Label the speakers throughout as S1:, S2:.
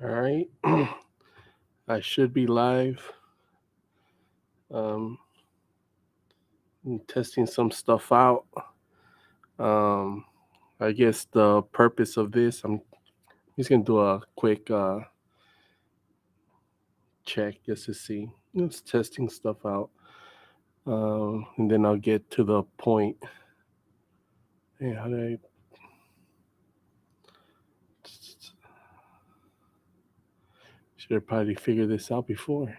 S1: All right. I should be live. Um, I'm testing some stuff out. Um, I guess the purpose of this, I'm just gonna do a quick check just to see. Just testing stuff out, and then I'll get to the point. Hey, how did I? Should have probably figured this out before.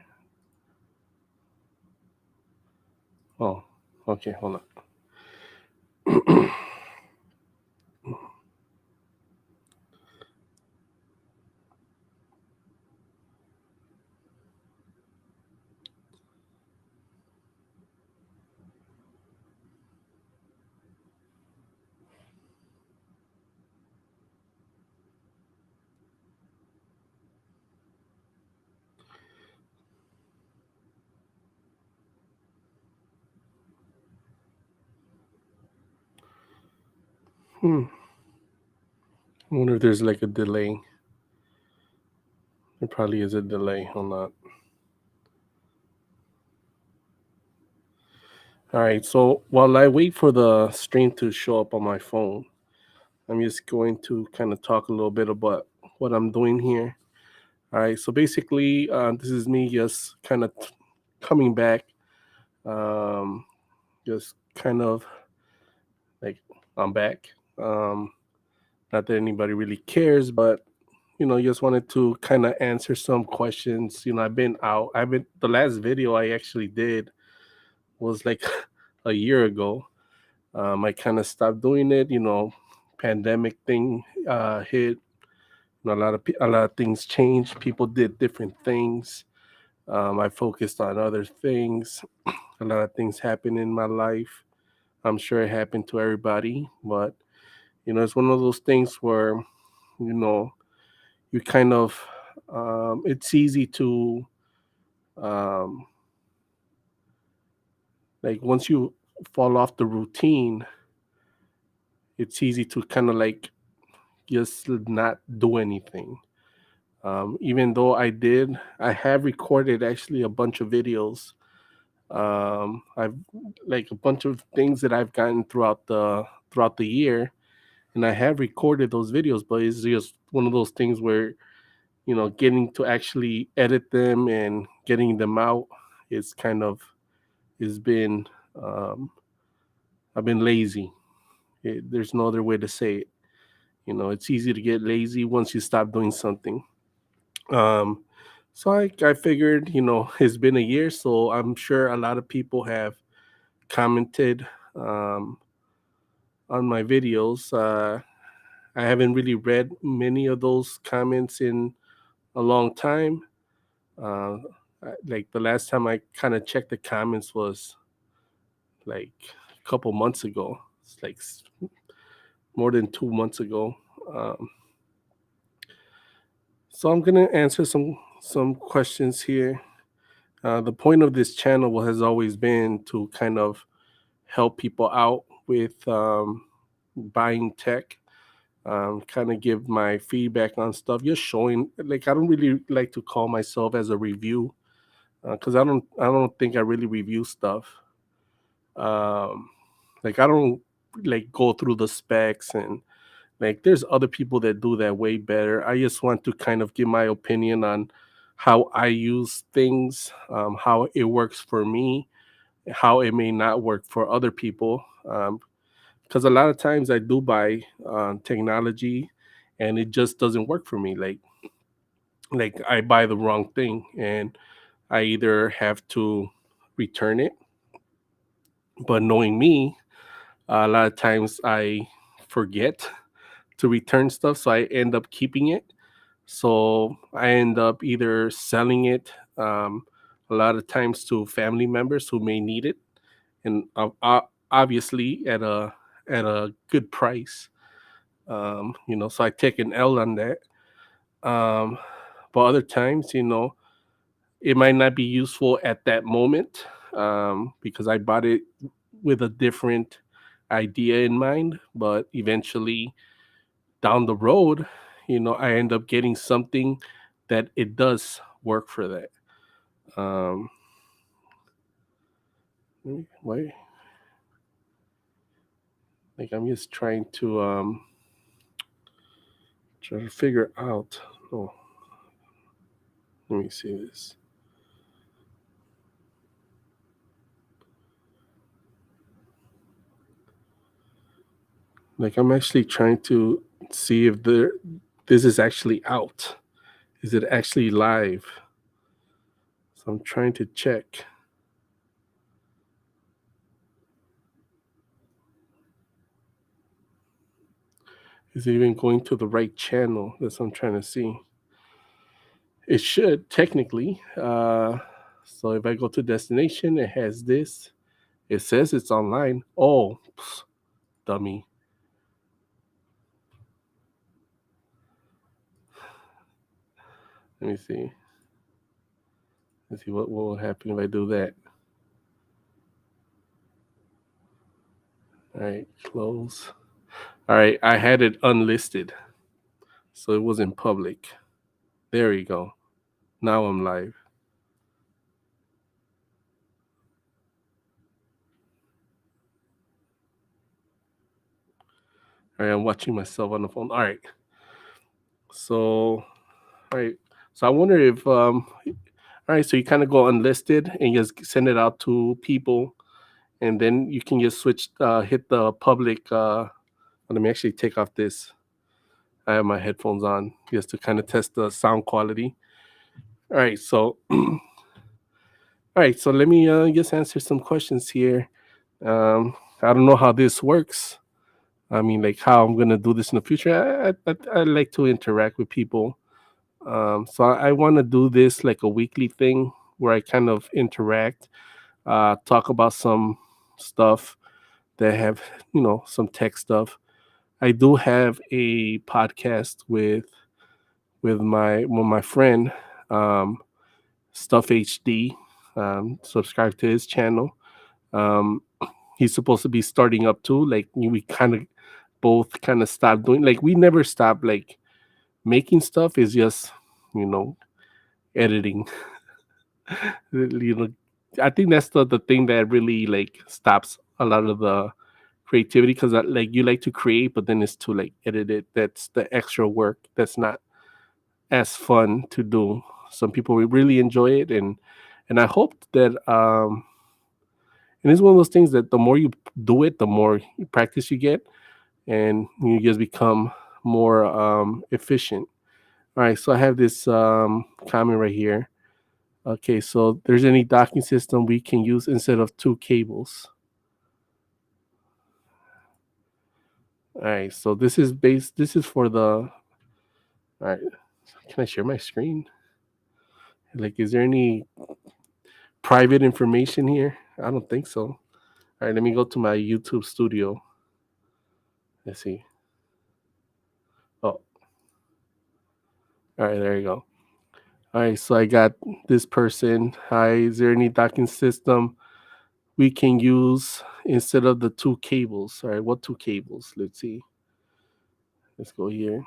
S1: Oh, okay. Hold on. Hmm. I wonder if there's like a delay. There probably is a delay. Hold on. All right. So while I wait for the stream to show up on my phone, I'm just going to kind of talk a little bit about what I'm doing here. All right. So basically, this is me just kind of coming back, um, just kind of like I'm back. Um, Not that anybody really cares, but just wanted to kind of answer some questions. I've been out. I've been the last video I actually did was like a year ago. I kind of stopped doing it. Pandemic thing hit. A lot of things changed. People did different things. I focused on other things. A lot of things happened in my life. I'm sure it happened to everybody, but it's one of those things where you know you kind of it's easy to um, like once you fall off the routine, it's easy to kind of like just not do anything. Even though I have recorded actually a bunch of videos. I've like a bunch of things that I've gotten throughout the year, and I have recorded those videos. But it's just one of those things where getting to actually edit them and getting them out is kind of has been um, I've been lazy. There's no other way to say it. It's easy to get lazy once you stop doing something. Um, so I figured, it's been a year, so I'm sure a lot of people have commented um, on my videos. I haven't really read many of those comments in a long time. Uh, like the last time I kind of checked the comments was like a couple months ago. It's like more than 2 months ago. Um, so I'm gonna answer some questions here. The point of this channel has always been to kind of help people out with buying tech, kind of give my feedback on stuff, just showing. Like I don't really like to call myself as a review because I don't think I really review stuff. Um, like I don't like go through the specs and like there's other people that do that way better. I just want to kind of give my opinion on how I use things, how it works for me, how it may not work for other people. Because a lot of times I do buy technology and it just doesn't work for me. Like I buy the wrong thing and I either have to return it, but knowing me, a lot of times I forget to return stuff, so I end up keeping it. So I end up either selling it a lot of times to family members who may need it, and obviously at a good price. So I take an L on that. Um, but other times, it might not be useful at that moment because I bought it with a different idea in mind. But eventually, down the road, I end up getting something that it does work for that. Um, why? Like I'm just trying to try to figure out. Oh, let me see this. Like I'm actually trying to see if this is actually out. Is it actually live? So I'm trying to check. Is it even going to the right channel? That's what I'm trying to see. It should technically. So if I go to destination, it has this. It says it's online. Oh, dummy. Let me see. Let's see what will happen if I do that. All right, close. All right, I had it unlisted, so it wasn't public. There you go. Now I'm live. All right, I'm watching myself on the phone. All right. So, all right. So I wonder if all right, so you kind of go unlisted and just send it out to people, and then you can just switch, hit the public. Let me actually take off this. I have my headphones on just to kind of test the sound quality. All right, so all right, so let me just answer some questions here. I don't know how this works. I mean, like how I'm gonna do this in the future. I like to interact with people. So I want to do this like a weekly thing where I kind of interact, talk about some stuff that have, some tech stuff. I do have a podcast with my friend, um, Stuff HD. Subscribe to his channel. Um, he's supposed to be starting up too. Like we kind of both kind of stopped doing. Like we never stopped like making stuff. Is just you know editing. you know, I think that's the thing that really like stops a lot of the creativity because like you like to create, but then it's to like edit it. That's the extra work. That's not as fun to do. Some people will really enjoy it, and I hope that and it's one of those things that the more you do it, the more practice you get, and you just become more efficient. All right, so I have this comment right here. Okay, so there's any docking system we can use instead of two cables. All right, so this is for the. All right, can I share my screen? Like, is there any private information here? I don't think so. All right, let me go to my YouTube studio. Let's see. Oh, all right, there you go. All right, so I got this person. Hi, is there any docking system we can use instead of the two cables? All right, what two cables? Let's see. Let's go here.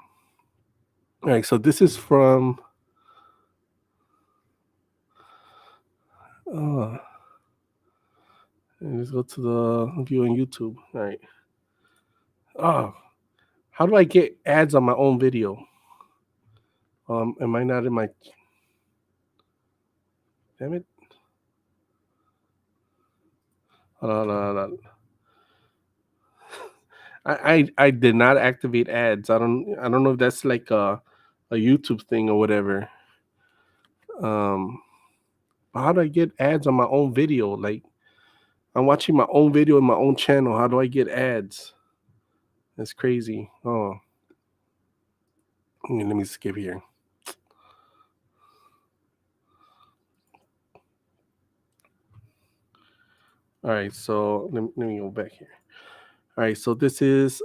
S1: All right, so this is from. Uh, and let's go to the view on YouTube. All right. Oh, how do I get ads on my own video? Am I not in my? Damn it! Hold on, hold on. I did not activate ads. I don't know if that's like a YouTube thing or whatever. Um, how do I get ads on my own video? Like I'm watching my own video in my own channel. How do I get ads? That's crazy. Oh, let me skip here. All right, so let me go back here. All right, so this is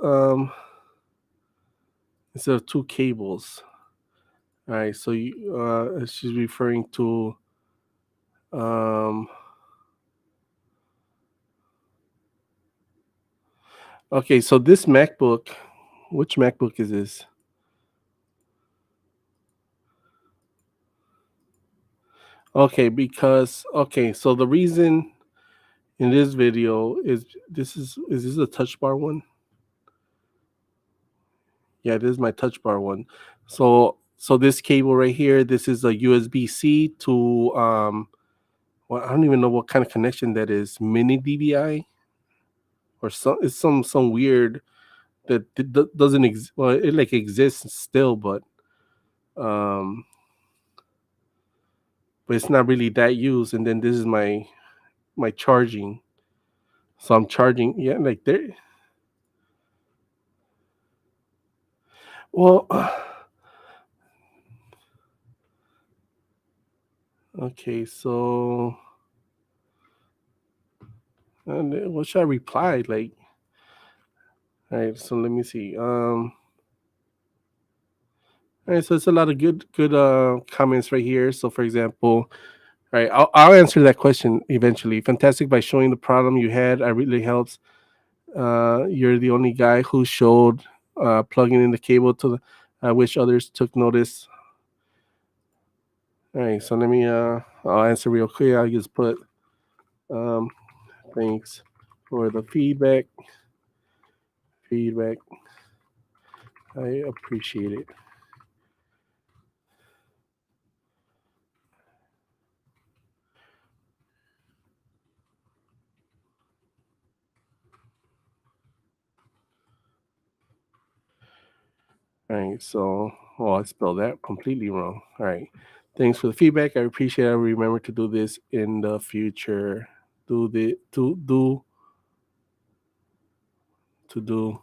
S1: instead of two cables. All right, so she's referring to um. Okay, so this MacBook, which MacBook is this? Okay, because okay, so the reason in this video is this a touch bar one? Yeah, this is my touch bar one. So this cable right here, this is a USB-C to well, I don't even know what kind of connection that is. Mini DVI or it's some weird that doesn't exist. Well, it like exists still, um, but it's not really that used. And then this is my charging. So I'm charging. Yeah, like there. Well, okay. So what should I reply? Like, all right. So let me see. All right. So it's a lot of good comments right here. So for example, all right, I'll answer that question eventually. Fantastic by showing the problem you had. I really helps. You're the only guy who showed plugging in the cable to the. I wish others took notice. All right, so let me. I'll answer real quick. I just put. Um, thanks for the feedback. Feedback. I appreciate it. All right, so I spelled that completely wrong. All right, thanks for the feedback. I appreciate it. I remember to do this in the future. Do the to do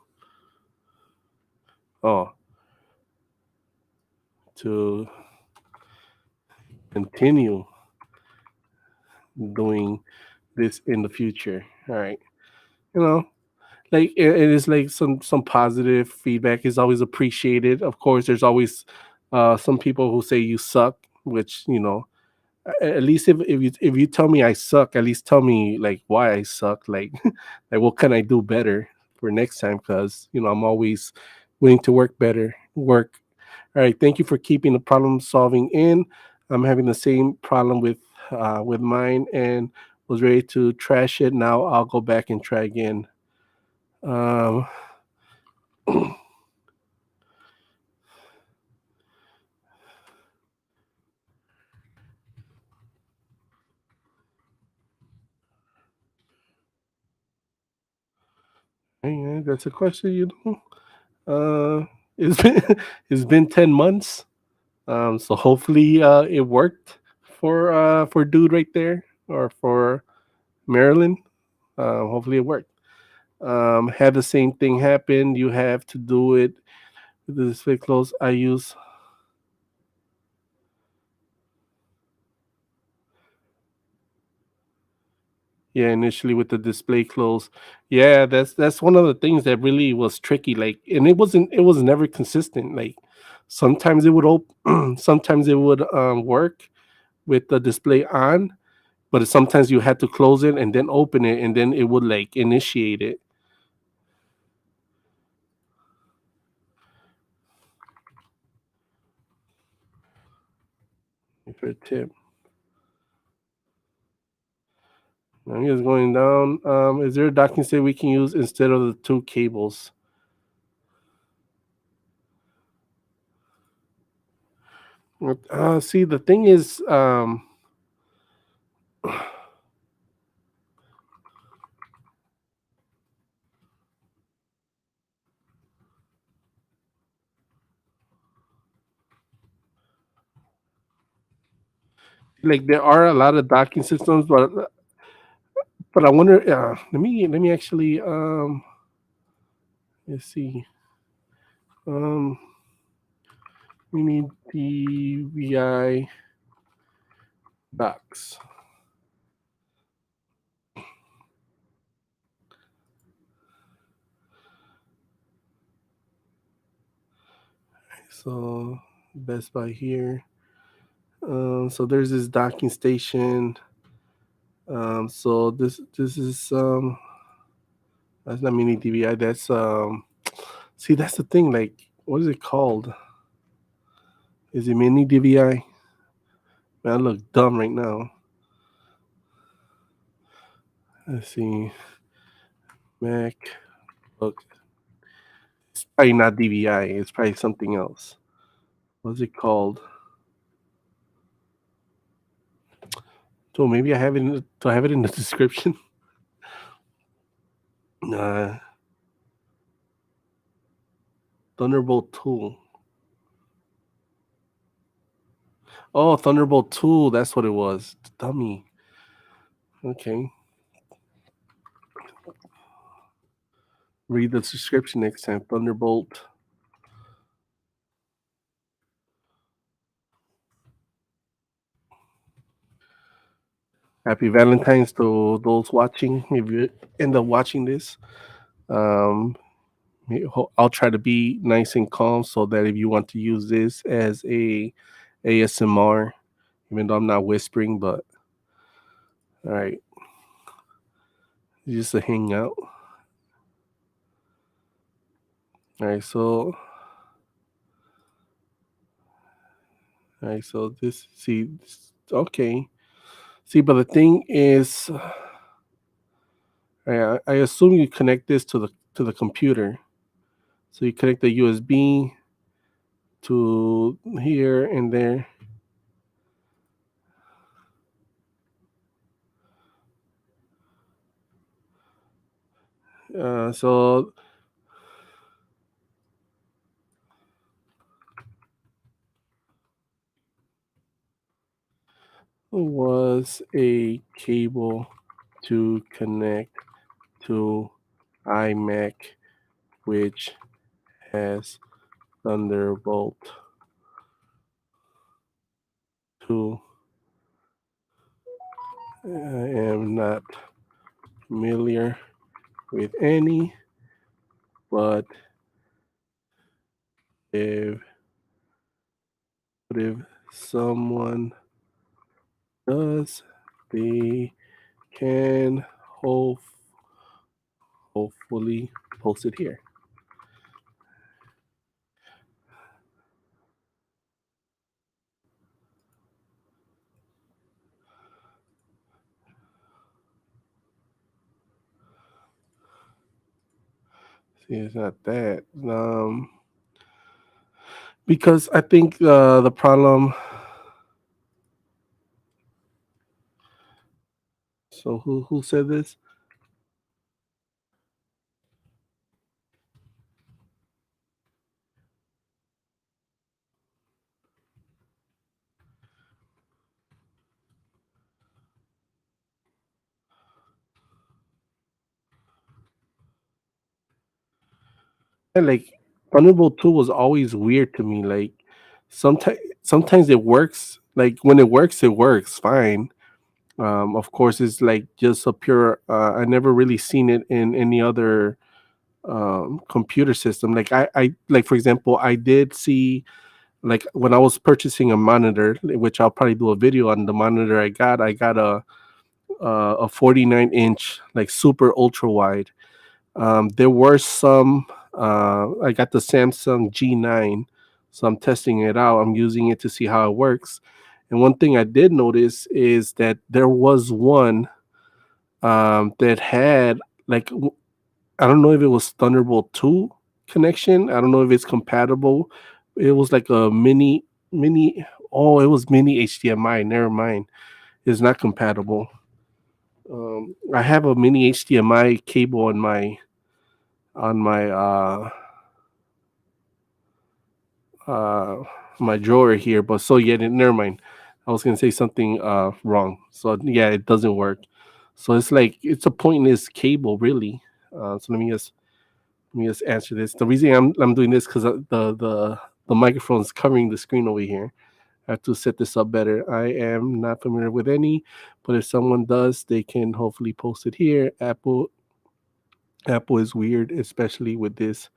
S1: oh to continue doing this in the future. All right, you know, like it is like some positive feedback is always appreciated. Of course, there's always some people who say you suck, which at least if you tell me I suck, at least tell me like why I suck, like like what can I do better for next time? Because I'm always willing to work better. Work. All right. Thank you for keeping the problem solving in. I'm having the same problem with mine and was ready to trash it. Now I'll go back and try again. Um, hey, that's a question. It's been it's been 10 months. So hopefully it worked for dude right there or for Maryland. Hopefully it worked. Had the same thing happen. You have to do it with the display close. I use yeah initially with the display close. Yeah, that's one of the things that really was tricky. Like, and it was never consistent. Like sometimes it would open, sometimes it would work with the display on, but sometimes you had to close it and then open it, and then it would like initiate it. For a tip, I'm just going down. Is there a docking state we can use instead of the two cables? See, the thing is, like there are a lot of docking systems, but I wonder. Let me actually let's see. Um, we need DVI docks. So Best Buy here. So there's this docking station. So this is that's not mini DVI. That's see that's the thing. Like what is it called? Is it mini DVI? Man, I look dumb right now. Let's see. Mac. Look, it's probably not DVI. It's probably something else. What's it called? So maybe I have it. Do I have it in the description? Nah. Thunderbolt tool. Oh, Thunderbolt tool. That's what it was. Dummy. Okay. Read the description next time. Thunderbolt. Happy Valentine's to those watching. If you end up watching this, um, I'll try to be nice and calm so that if you want to use this as a ASMR, even though I'm not whispering, but all right, just a hangout. All right, so this okay. See, but the thing is, I assume you connect this to the computer. So you connect the USB to here and there. So was a cable to connect to iMac, which has Thunderbolt 2. I am not familiar with any, but if if someone does, they can hopefully post it here. See, it's not that. Because I think the problem. So who said this? And like Thunderbolt 2 was always weird to me. Like sometimes it works. Like when it works fine. Of course, it's like just a pure. I never really seen it in any other computer system. Like I like for example, I did see like when I was purchasing a monitor, which I'll probably do a video on the monitor I got. I got a 49-inch like super ultra wide. There were some. I got the Samsung G9, so I'm testing it out. I'm using it to see how it works. And one thing I did notice is that there was one that had like I don't know if it was Thunderbolt 2 connection. I don't know if it's compatible. It was like a mini. Oh, it was mini HDMI. Never mind. It's not compatible. I have a mini HDMI cable on uh my drawer here, but so yeah, never mind. I was gonna say something wrong. So yeah, it doesn't work. So it's like it's a pointless cable, really. So let me just answer this. The reason I'm doing this because the microphone is covering the screen over here. I have to set this up better. I am not familiar with any, but if someone does, they can hopefully post it here. Apple is weird, especially with this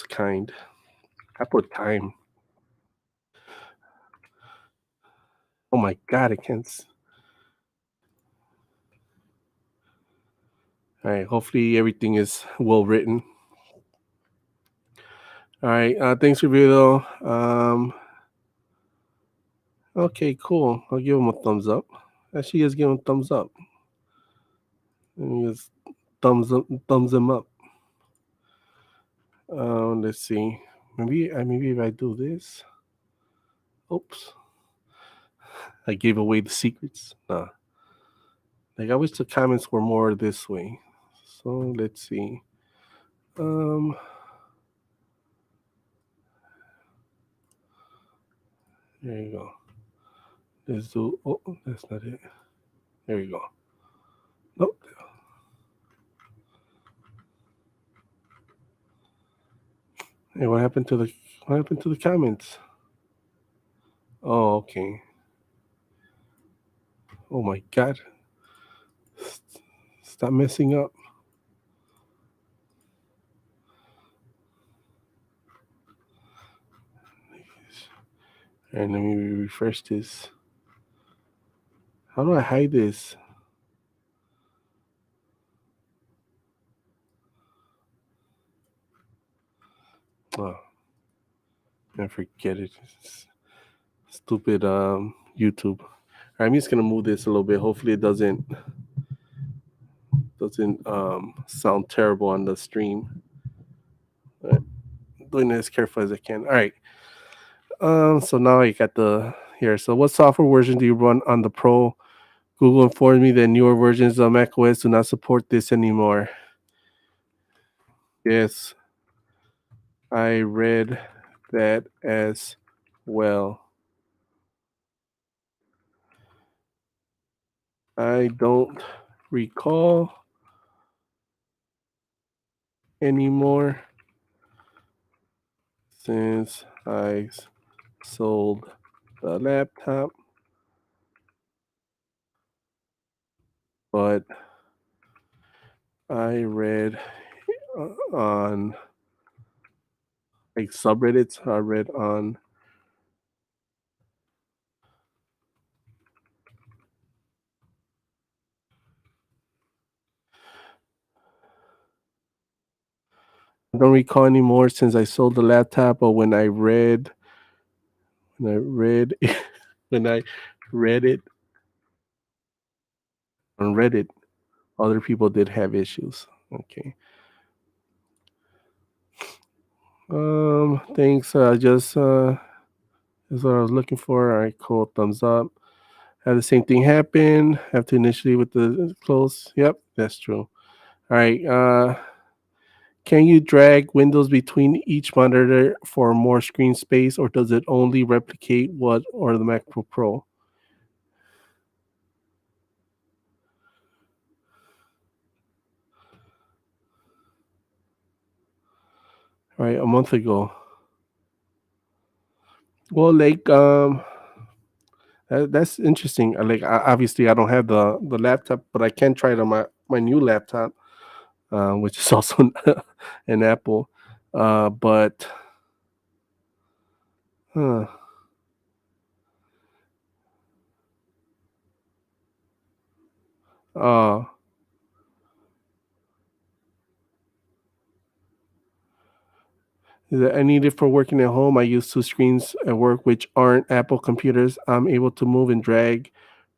S1: kind. Apple time. Oh my god, I can't. All right, hopefully everything is well written. All right, thanks for video. Okay, cool. I'll give him a thumbs up. Actually, just give him a thumbs up. And just thumbs him up. Let's see. Maybe if I do this. Oops, I gave away the secrets. Nah. Like I wish the comments were more this way. So let's see. Um, there you go. Let's do. Oh, that's not it. There you go. Nope. Hey, what happened to the comments? Oh, okay. Oh my God. Stop messing up. And let me refresh this. How do I hide this? Oh, I forget it. Stupid YouTube. I'm just gonna move this a little bit. Hopefully it doesn't sound terrible on the stream. But doing it as careful as I can. All right. So now I got the here. So what software version do you run on the Pro? Google informed me that newer versions of macOS do not support this anymore. Yes, I read that as well. I don't recall anymore since I sold the laptop, but I read on like subreddits. I read on. I don't recall anymore since I sold the laptop, but when I read when I read it on Reddit, other people did have issues. Okay. Thanks. Just That's what I was looking for. All right, cool. Thumbs up. Had the same thing happen. Have to initially with the close. Yep, that's true. All right. Can you drag windows between each monitor for more screen space, or does it only replicate what or the MacBook Pro? All right, a month ago. Well, like that's interesting. Like obviously I don't have the laptop, but I can try it on my new laptop, which is also an Apple. But huh, uh, I need it for working at home. I use two screens at work, which aren't Apple computers. I'm able to move and drag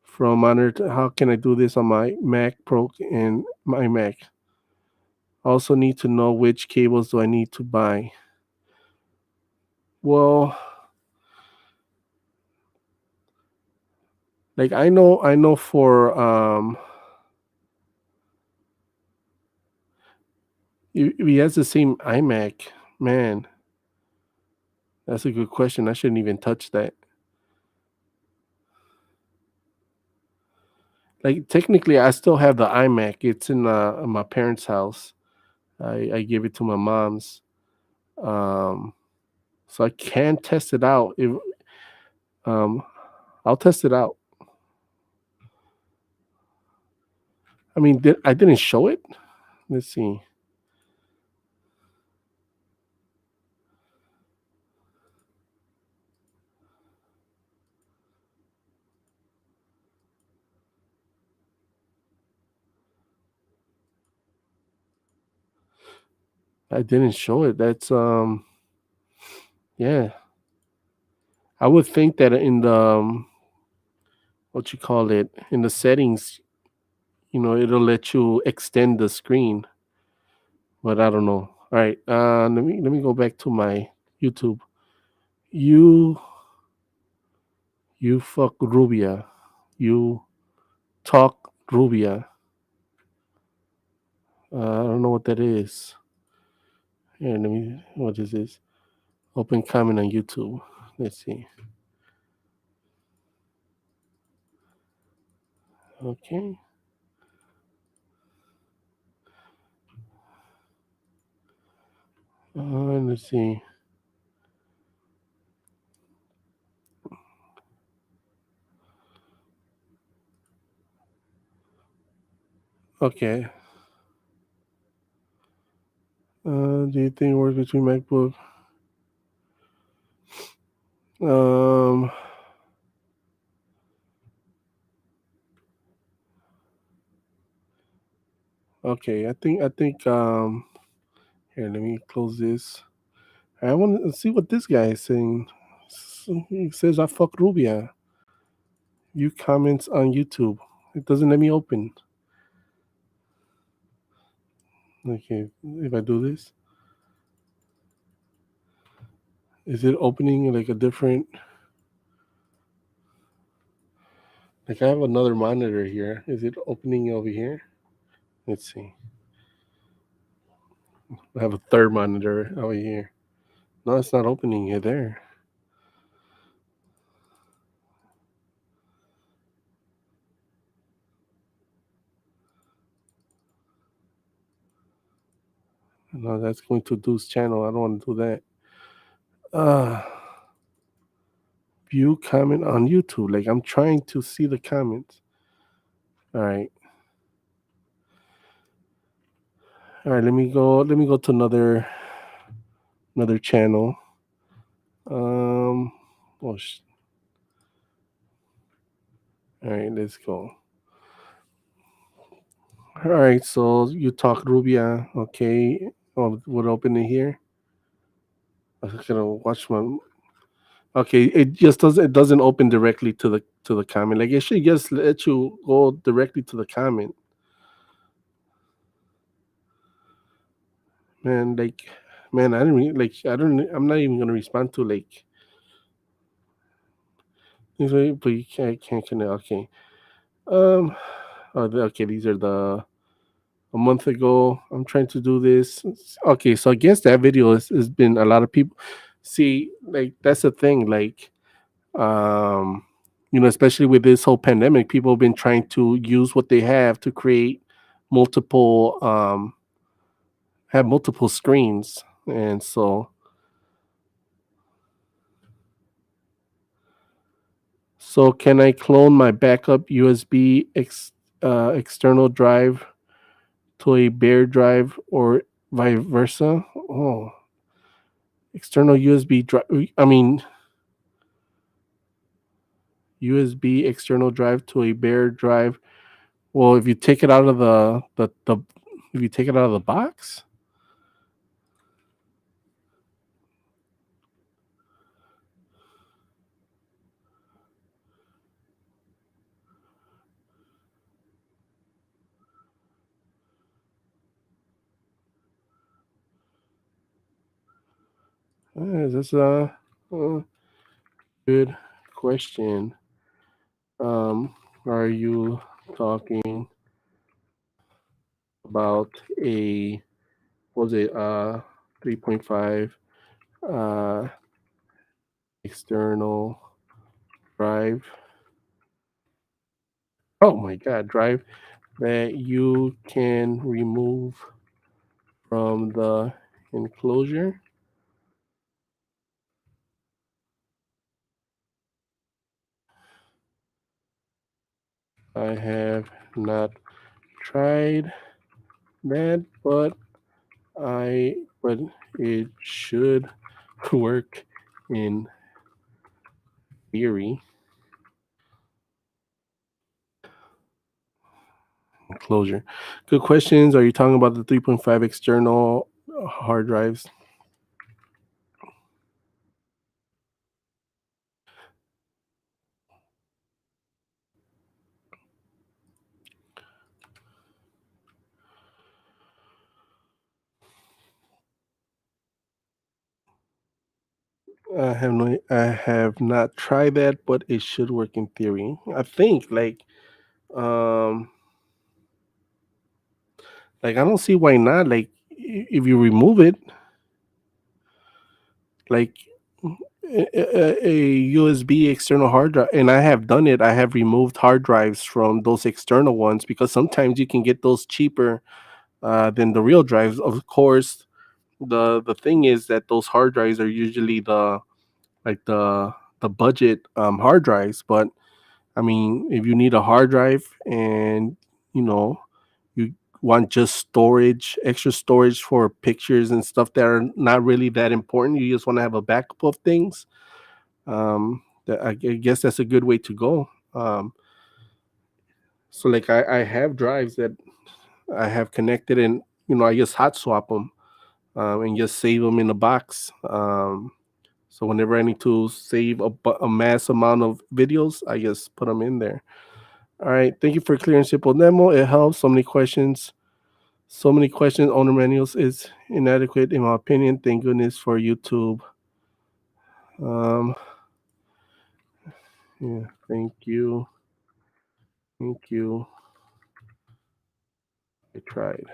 S1: from monitor. How can I do this on my Mac Pro and my Mac? Also, need to know which cables do I need to buy. Well, like I know for if he has the same iMac, man, that's a good question. I shouldn't even touch that. Like technically, I still have the iMac. It's in my parents' house. I gave it to my mom's. Um, so I can test it out. If um, I'll test it out. I mean, I didn't show it. Let's see. I didn't show it. That's yeah. I would think that in the what you call it, in the settings, it'll let you extend the screen, but I don't know. All right, let me go back to my YouTube. You you fuck Rubia. You talk Rubia. I don't know what that is. Here, let me. What is this? Open comment on YouTube. Let's see. Okay. Let's see. Okay. Do you think it works between MacBook? Um. Okay. I think. Here, let me close this. I want to see what this guy is saying. He says I fuck Rubia. You comments on YouTube. It doesn't let me open. Okay. If I do this, is it opening like a different? Like I have another monitor here. Is it opening over here? Let's see. I have a third monitor over here. No, it's not opening it there. No, that's going to Deuce channel. I don't want to do that. View comment on YouTube. Like I'm trying to see the comments. All right. All right, let me go to another channel. Um oh all right, let's go. All right, so you talk Rubia, okay. What open it here? I'm gonna watch my. Okay, it doesn't open directly to the comment. Like it should just let you go directly to the comment. Man, like man, I didn't like I'm not even gonna respond to like these way, but you can't connect. Okay. Um okay, these are the a month ago. I'm trying to do this. Okay, so I guess that video has been a lot of people see, like that's the thing, like um especially with this whole pandemic, people have been trying to use what they have to create multiple have multiple screens. And so can I clone my backup USB external drive to a bare drive or vice versa? Oh, external USB drive. I mean, USB external drive to a bare drive. Well, if you take it out of the if you take it out of the box, that's a good question. Are you talking about a what was it 3.5 uh external drive? Oh my god, drive that you can remove from the enclosure? I have not tried that, but it should work in theory. Enclosure. Good questions. Are you talking about the 3.5 external hard drives? I have not tried that, but it should work in theory. I think um I don't see why not. If you remove it, like a USB external hard drive, and I have done it. I have removed hard drives from those external ones because sometimes you can get those cheaper than the real drives. Of course, the thing is that those hard drives are usually like the budget hard drives. But I mean, if you need a hard drive and you know you want just storage, extra storage for pictures and stuff that are not really that important, you just want to have a backup of things. I guess that's a good way to go. So I have drives that I have connected, and I just hot swap them and just save them in a box. So whenever I need to save a mass amount of videos, I just put them in there. All right. Thank you for clear and simple demo. It helps. So many questions. So many questions. Owner manuals is inadequate in my opinion. Thank goodness for YouTube. Um, yeah. Thank you. Thank you. I tried.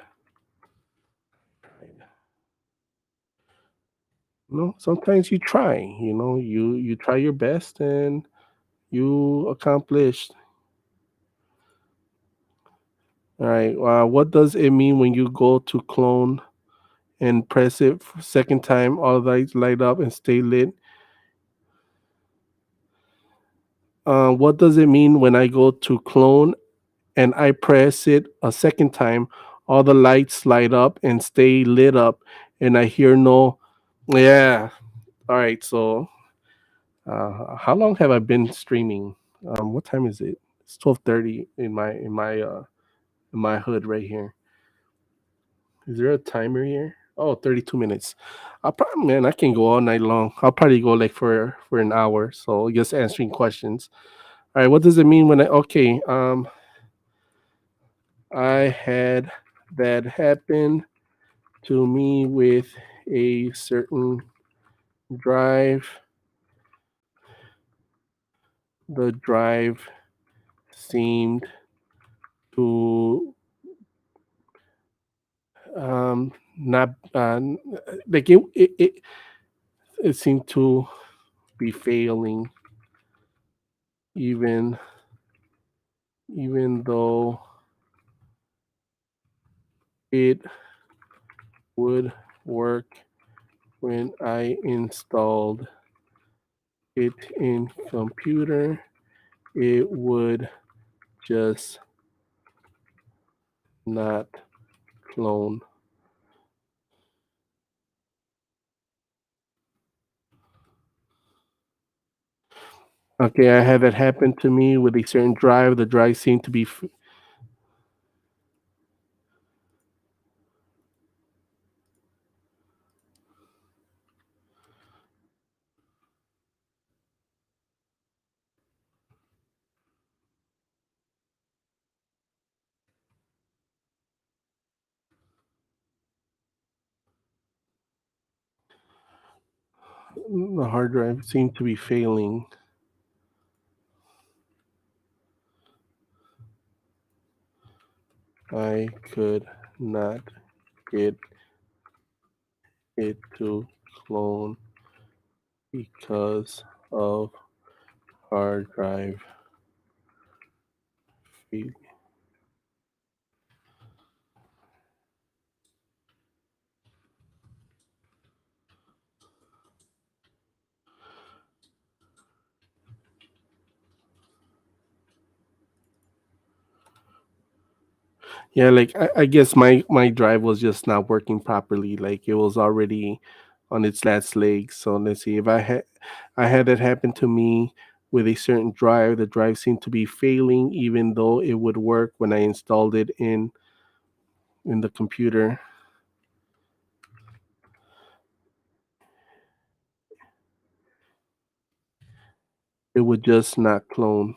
S1: Sometimes you try. You try your best and you accomplish. All right. What does it mean when you go to clone and press it second time? All lights light up and stay lit. What does it mean when I go to clone and I press it a second time? All the lights light up and stay lit up, and I hear no. Yeah. All right. So, how long have I been streaming? What time is it? It's 12:30 in my hood right here. Is there a timer here? Oh, 32 minutes. Man, I can go all night long. I'll probably go for an hour. So just answering questions. All right, what does it mean when I had that happen to me with a certain drive. The drive seemed to not like it seemed to be failing even though it would work when I installed it in computer. It would just not clone. Okay, I had that happen to me with a certain drive. The drive seemed to be the hard drive seemed to be failing. I could not get it to clone because of hard drive failure. Yeah, I guess my drive was just not working properly. Like it was already on its last leg. So let's see if I had that happen to me with a certain drive. The drive seemed to be failing, even though it would work when I installed it in the computer. It would just not clone.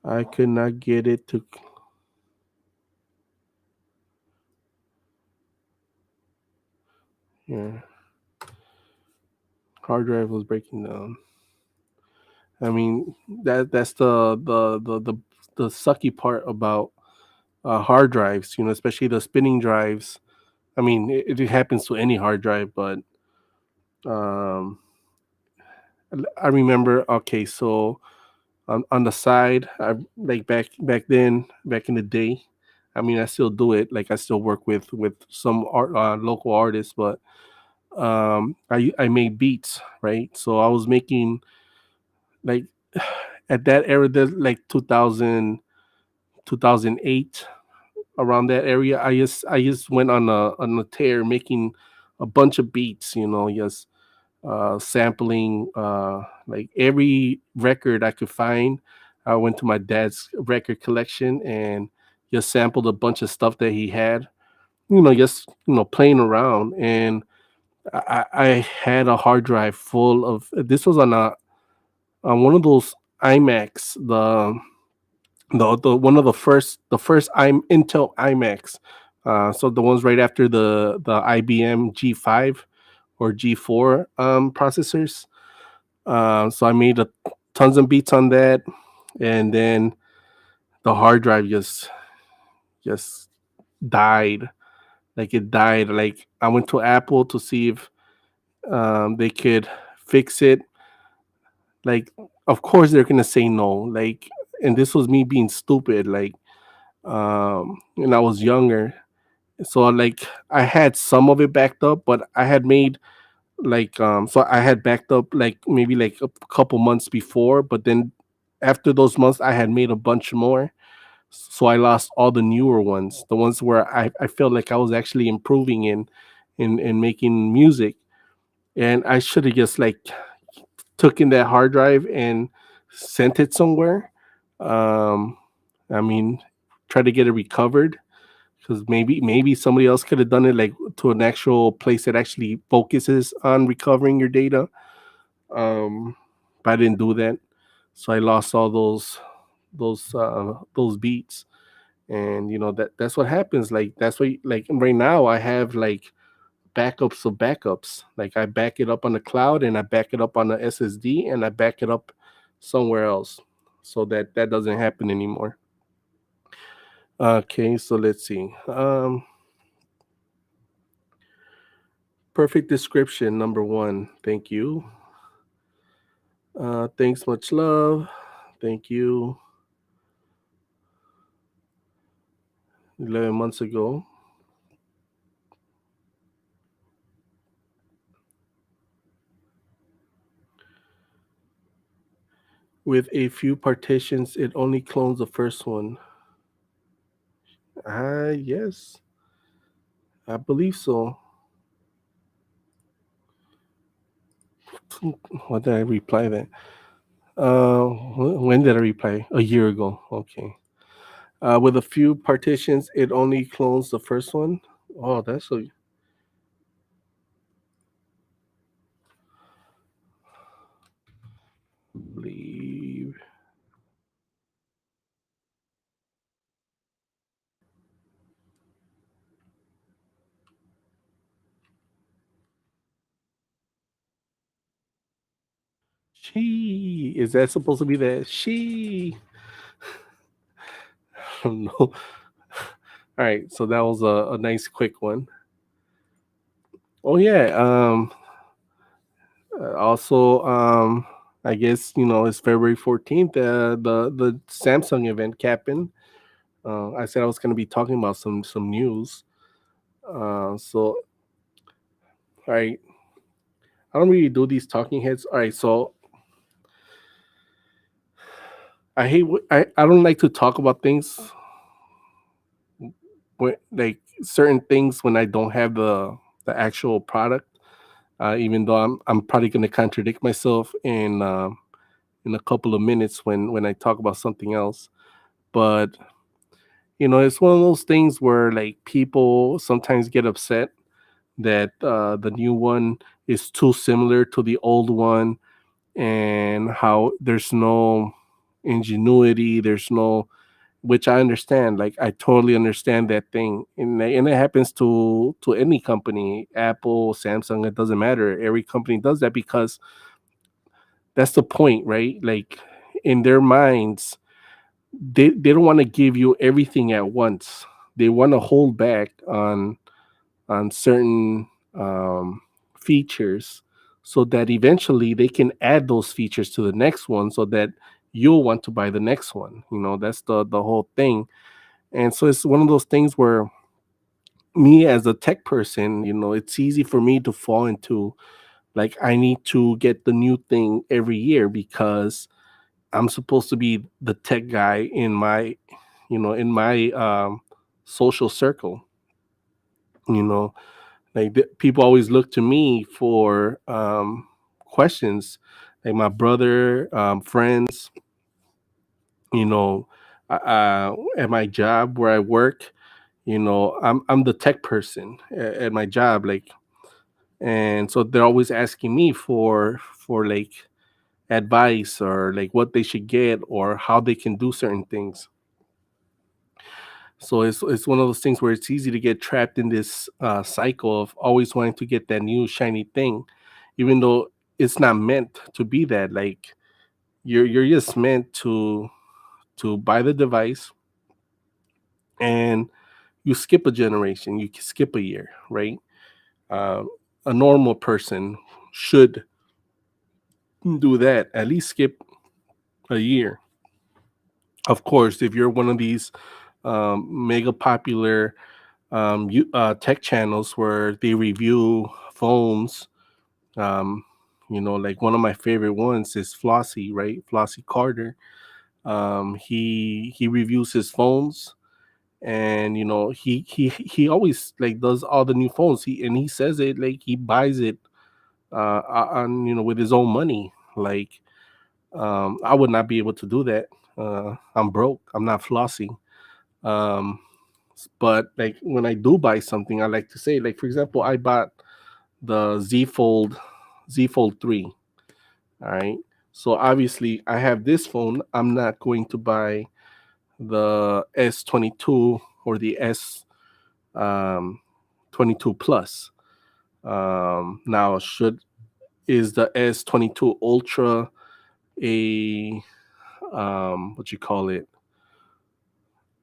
S1: I could not get it to. Yeah. hard drive was breaking down. I mean, that's the sucky part about hard drives. Especially the spinning drives. I mean, it happens to any hard drive, but um, I remember. Okay, so on the side, like back then, back in the day. I mean, I still do it. Like I still work with some local artists, but I made beats, right? So I was making like at that era, there's like 2000, 2008, around that area. I just went on a tear making a bunch of beats. Just sampling like every record I could find. I went to my dad's record collection and just sampled a bunch of stuff that he had. Just playing around, and I had a hard drive full of. This was on one of those iMacs, the one of the first Intel iMacs. So the ones right after the IBM G5 or G4 processors. So I made tons of beats on that, and then the hard drive just died. Like it died. Like I went to Apple to see if they could fix it. Like, of course they're gonna say no. Like, and this was me being stupid. Like, and I was younger, so like I had some of it backed up, but I had made like so I had backed up like maybe like a couple months before, but then after those months I had made a bunch more, so I lost all the newer ones, the ones where I felt like I was actually improving in making music. And I should have just like took in that hard drive and sent it somewhere. um I mean, try to get it recovered, because maybe somebody else could have done it, like to an actual place that actually focuses on recovering your data. But I didn't do that, so I lost all those beats. And that's what happens. Like that's why, like right now, I have like backups of backups. Like I back it up on the cloud, and I back it up on the SSD, and I back it up somewhere else, so that that doesn't happen anymore. Okay, so let's see. Perfect description, number one. Thank you. Thanks, much love. Thank you. 11 months ago. With a few partitions, it only clones the first one. Yes, I believe so. What did I reply that? When did I reply? A year ago. Okay. With a few partitions, it only clones the first one. Oh, that's a believe. She is that supposed to be that she? I don't know. All right, so that was a nice quick one. Oh yeah. Also, I guess it's February 14th. The Samsung event happened. I said I was going to be talking about some news. So all right, I don't really do these talking heads. All right, so I don't like to talk about things when, like certain things, when I don't have the actual product. Even though I'm probably going to contradict myself in a couple of minutes when I talk about something else. But it's one of those things where like people sometimes get upset that the new one is too similar to the old one, and how there's no ingenuity, there's no which I understand. Like I totally understand that thing, and it happens to any company, Apple, Samsung. It doesn't matter. Every company does that because that's the point, right? Like in their minds, they don't want to give you everything at once. They want to hold back on certain features so that eventually they can add those features to the next one so that you'll want to buy the next one. That's the whole thing. And so it's one of those things where me as a tech person, it's easy for me to fall into, like, I need to get the new thing every year because I'm supposed to be the tech guy in my social circle. you know like people always look to me for questions, like my brother, friends, you know at my job where I work. I'm the tech person at my job, like, and so they're always asking me for like advice, or like what they should get or how they can do certain things. So it's one of those things where it's easy to get trapped in this cycle of always wanting to get that new shiny thing, even though it's not meant to be that. Like you're just meant to buy the device, and you skip a generation, you can skip a year, right? Uh, a normal person should do that, at least skip a year. Of course, if you're one of these mega popular tech channels where they review phones. Um, like one of my favorite ones is Flossie, right? Flossie Carter. He reviews his phones, and he always like does all the new phones. He says it like he buys it on with his own money. Like I would not be able to do that. I'm broke. I'm not Flossie. Um, but like when I do buy something, I like to say, like, for example, I bought the Z Fold 3. All right. So obviously I have this phone. I'm not going to buy the S22 or the S um 22 plus. Now, should is the S22 Ultra a what you call it,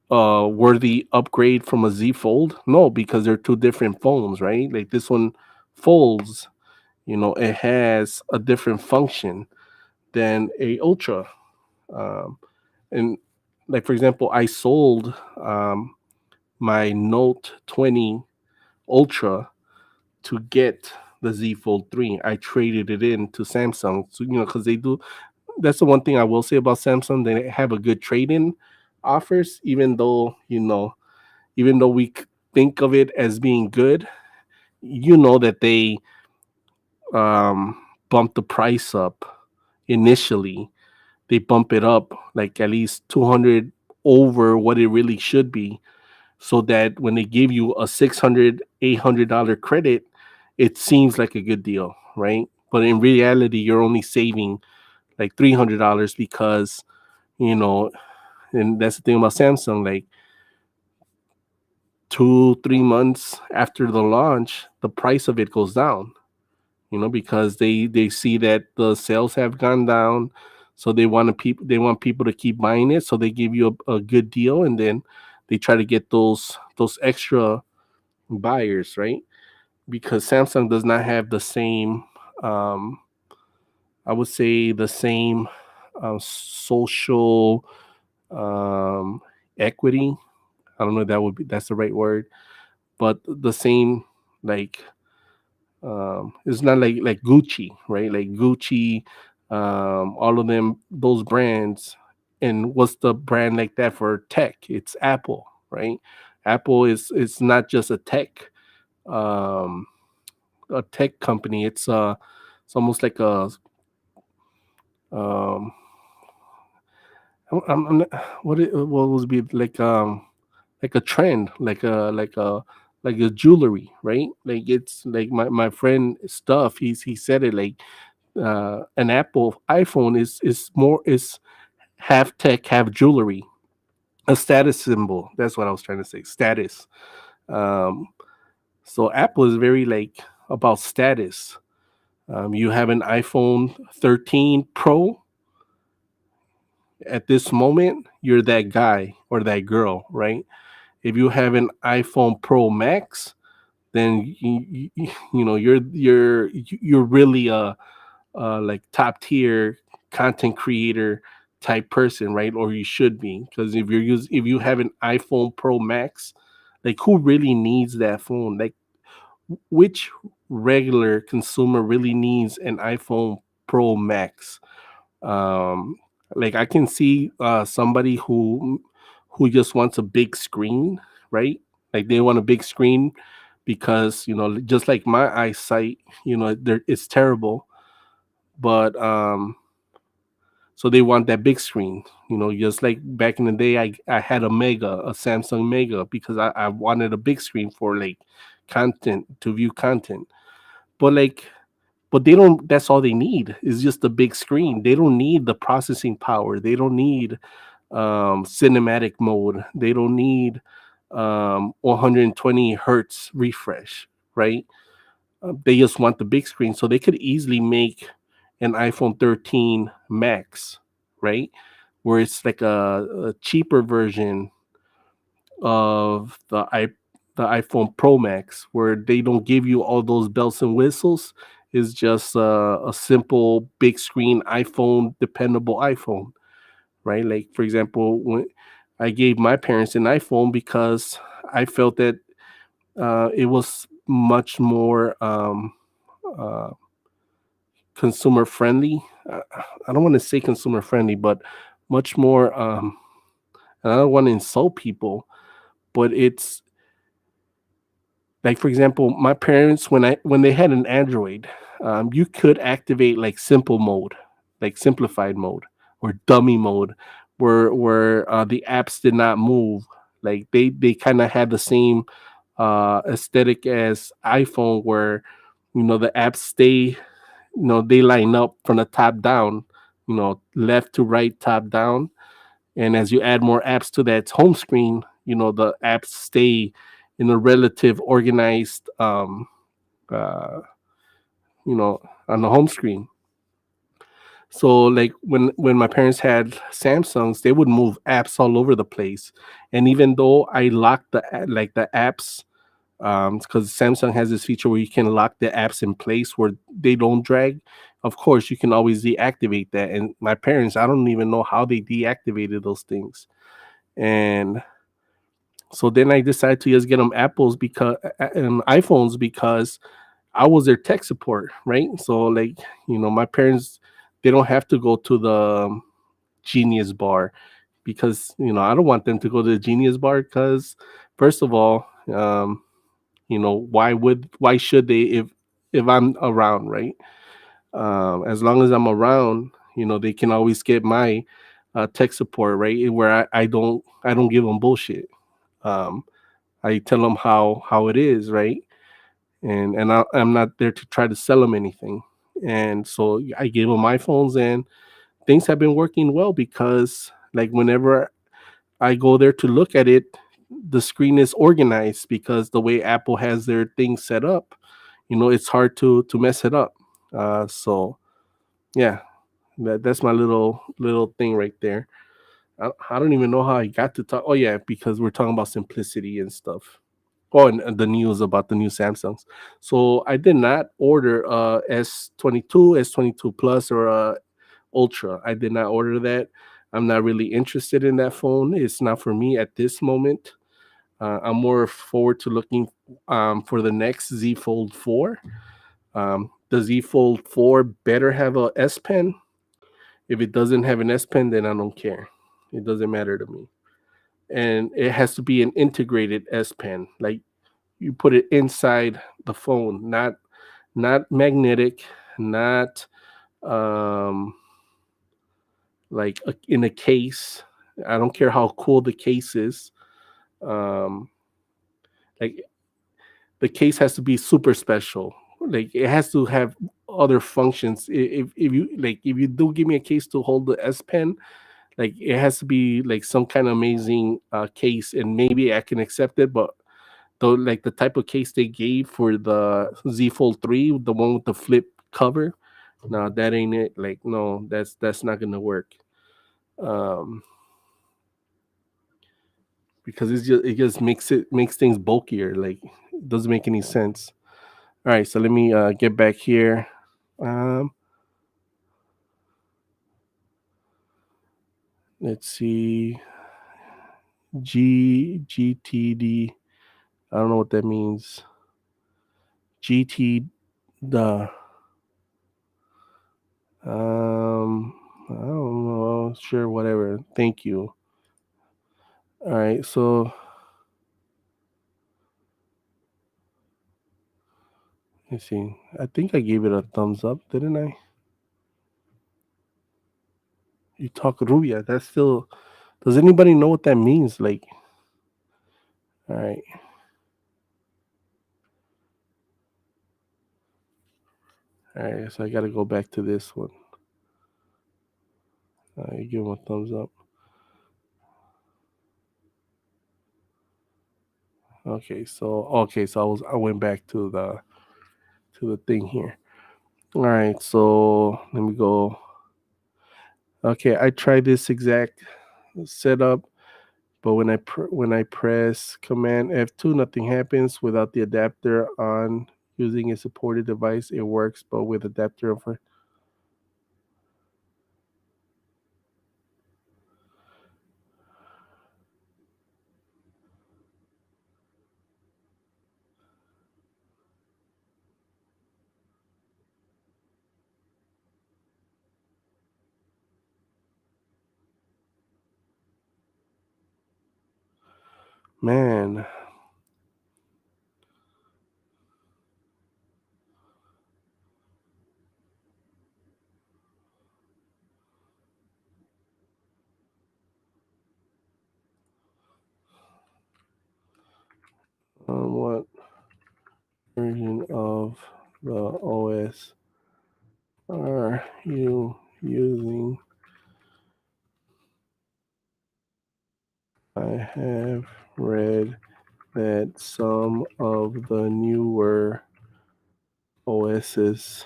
S1: worthy upgrade from a Z Fold? No, because they're two different phones, right? Like this one folds, it has a different function than a Ultra. Um, and like, for example, I sold my Note 20 Ultra to get the Z Fold 3. I traded it in to Samsung, so, because they do. That's the one thing I will say about Samsung. They have a good trade-in offers, even though we think of it as being good. That they bump the price up initially. They bump it up like at least 200 over what it really should be, so that when they give you a 600 $800 credit, it seems like a good deal, right? But in reality, you're only saving like $300 because, you know and that's the thing about Samsung. Like 2-3 months after the launch, the price of it goes down, because they see that the sales have gone down, so they want people to keep buying it, so they give you a good deal, and then they try to get those extra buyers, right? Because Samsung does not have the same, um, I would say, the same social um, equity. I don't know if that's the right word, but the same, like, it's not like Gucci, right? Like Gucci, all of them, those brands. And what's the brand like that for tech? It's Apple, right? Apple is not just um, a tech company. It's almost like a um, I'm not, what would be like a trend, like a jewelry, right? Like it's like my friend stuff. He said it like an Apple iPhone is half tech, half jewelry. A status symbol. That's what I was trying to say. Status. Um, so Apple is very like about status. You have an iPhone 13 Pro at this moment, you're that guy or that girl, right? If you have an iPhone Pro Max, then you're really a like top tier content creator type person, right? Or you should be, because if you have an iPhone Pro Max, like who really needs that phone? Like which regular consumer really needs an iPhone Pro Max? um like I can see somebody who just wants a big screen, right? Like they want a big screen because just like my eyesight, it's terrible. But so they want that big screen, just like back in the day. I had a Samsung Mega, because I wanted a big screen for like content, to view content. But like, but they don't, that's all they need is just a big screen. They don't need the processing power. They don't need cinematic mode. They don't need 120 hertz refresh, right? They just want the big screen. So they could easily make an iPhone 13 Max, right? Where it's like a cheaper version of the iPhone Pro Max, where they don't give you all those bells and whistles. Is just a simple big screen iPhone, dependable iPhone, right? Like for example, when I gave my parents an iPhone because I felt that it was much more uh, consumer friendly. I don't want to say consumer friendly, but much more. And I don't want to insult people, but it's like, for example, my parents, when they had an Android, you could activate like simple mode, like simplified mode or dummy mode, where the apps did not move. Like they kind of had the same aesthetic as iPhone, where the apps stay, they line up from the top down, left to right, top down. And as you add more apps to that home screen, the apps stay in a relative organized uh on the home screen. So like when my parents had Samsungs, they would move apps all over the place. And even though I locked the apps, because Samsung has this feature where you can lock the apps in place where they don't drag. Of course, you can always deactivate that. And my parents, I don't even know how they deactivated those things. And so then I decided to just get them iPhones, because I was their tech support, right? So like, my parents, they don't have to go to the Genius Bar, because I don't want them to go to the Genius Bar, because first of all, why should they, if I'm around, right? As long as I'm around, they can always get my tech support, right? Where I don't give them bullshit. Um, I tell them how it is, right? I'm not there to try to sell them anything. And so I gave them iPhones, and things have been working well, because like whenever I go there to look at it, the screen is organized, because the way Apple has their things set up, it's hard to mess it up. So yeah, that's my little thing right there. I don't even know how I got to talk. Oh yeah, because we're talking about simplicity and stuff. Oh, and the news about the new Samsungs. So I did not order S22, S22 Plus, or Ultra. I did not order that. I'm not really interested in that phone. It's not for me at this moment. I'm more forward to looking for the next Z Fold 4. The Z Fold 4 better have a S Pen. If it doesn't have an S Pen, then I don't care. It doesn't matter to me. And it has to be an integrated S Pen. Like you put it inside the phone, not magnetic, not um in a case. I don't care how cool the case is. Um like the case has to be super special. Like it has to have other functions. If you do give me a case to hold the S Pen, Like it has to be like some kind of amazing case, and maybe I can accept it. But though, like the type of case they gave for the Z Fold 3, the one with the flip cover, no, that ain't it. Like no, that's not gonna work. Um, because it just makes things bulkier. Like it doesn't make any sense. All right, so let me get back here. Um, let's see. GTD. I don't know what that means. GT the I don't know. Sure, whatever. Thank you. All right, so let's see. I think I gave it a thumbs up, didn't I? You talk Rubia. That's still. Does anybody know what that means? Like, all right, all right. So I got to go back to this one. You give him a thumbs up. Okay, so I went back to the thing here. All right, so let me go. Okay, I tried this exact setup, but when I press Command F2, nothing happens without the adapter on. Using a supported device, it works, but with adapter for. Man, what version of the OS are you using? I have read that some of the newer OSs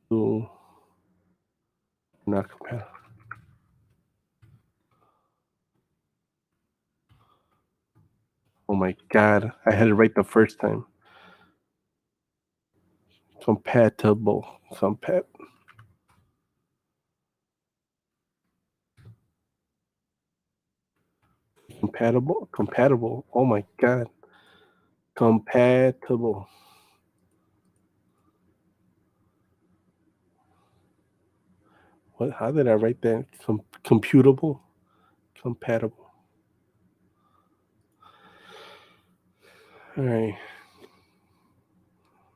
S1: do not compatible. Oh my god, I had it right the first time. Compatible. Compatible. Oh my god. Compatible. What how did I write that? Computable? Compatible. All right.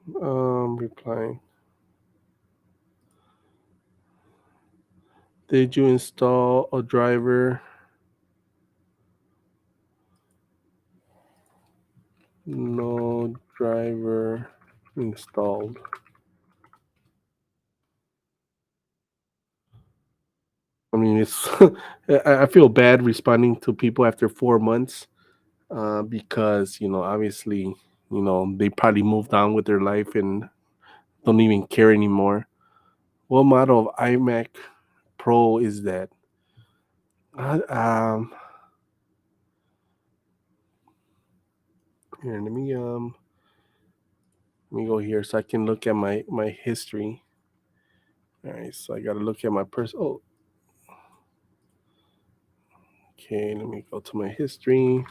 S1: Replying. Did you install a driver? No driver installed. I mean, it's. I feel bad responding to people after 4 months, because obviously, they probably moved on with their life and don't even care anymore. What model of iMac Pro is that? Uh, um, Here, let me go here so I can look at my history. All right, so I got to look at my person. Oh, okay. Let me go to my history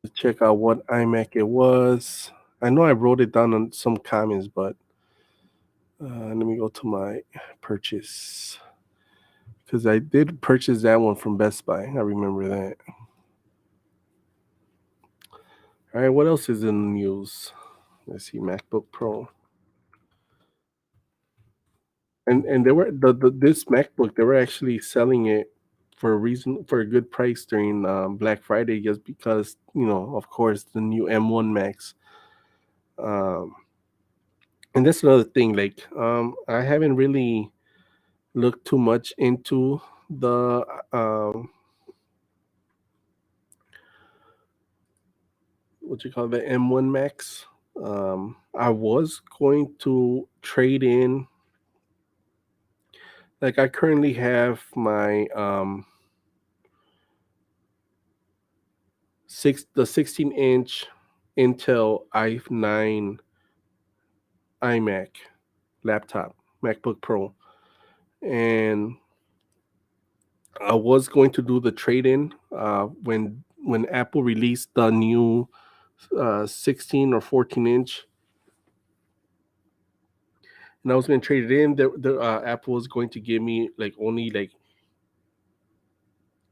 S1: to check out what iMac it was. I know I wrote it down on some comments, but let me go to my purchase because I did purchase that one from Best Buy. I remember that. All right, what else is in the news? Let's see, MacBook Pro. And they were this MacBook, they were actually selling it for a good price during Black Friday, just because of course the new M1 Max um, And that's another thing. Like, I haven't really looked too much into the what you call the M1 Max. I was going to trade in. Like, I currently have my 16-inch Intel i9 iMac laptop, MacBook Pro, and I was going to do the trade in when Apple released the new 16 or 14-inch, and I was going to trade it in. The Apple was going to give me like only like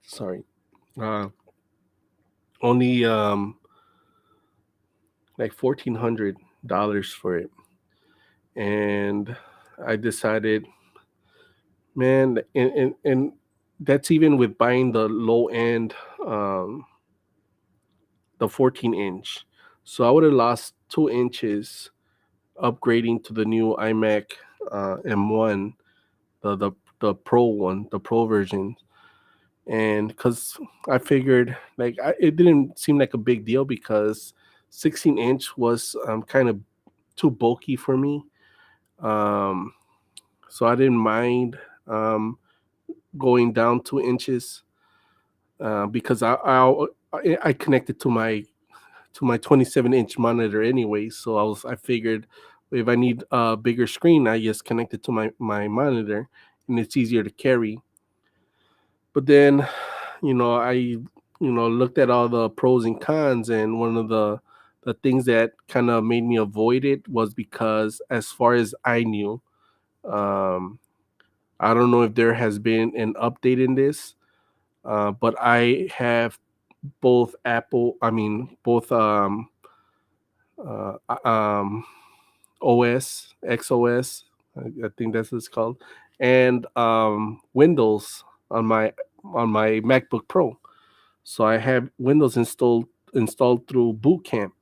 S1: sorry, uh, only like $1,400 for it, and I decided, man, and that's even with buying the low end, um, the 14-inch. So I would have lost 2 inches upgrading to the new iMac M1, the the the Pro one, the Pro version. And because I figured like it didn't seem like a big deal because 16-inch was kind of too bulky for me. Um, so I didn't mind going down 2 inches because I connected to my 27-inch monitor anyway. So I figured if I need a bigger screen, I just connect it to my monitor, and it's easier to carry. But then, I looked at all the pros and cons, and one of the things that kind of made me avoid it was because, as far as I knew, um, I don't know if there has been an update in this, but I have both Apple, I mean, both uh, um, OS, XOS, I think that's what it's called, and Windows on my MacBook Pro. So I have Windows installed through Boot Camp,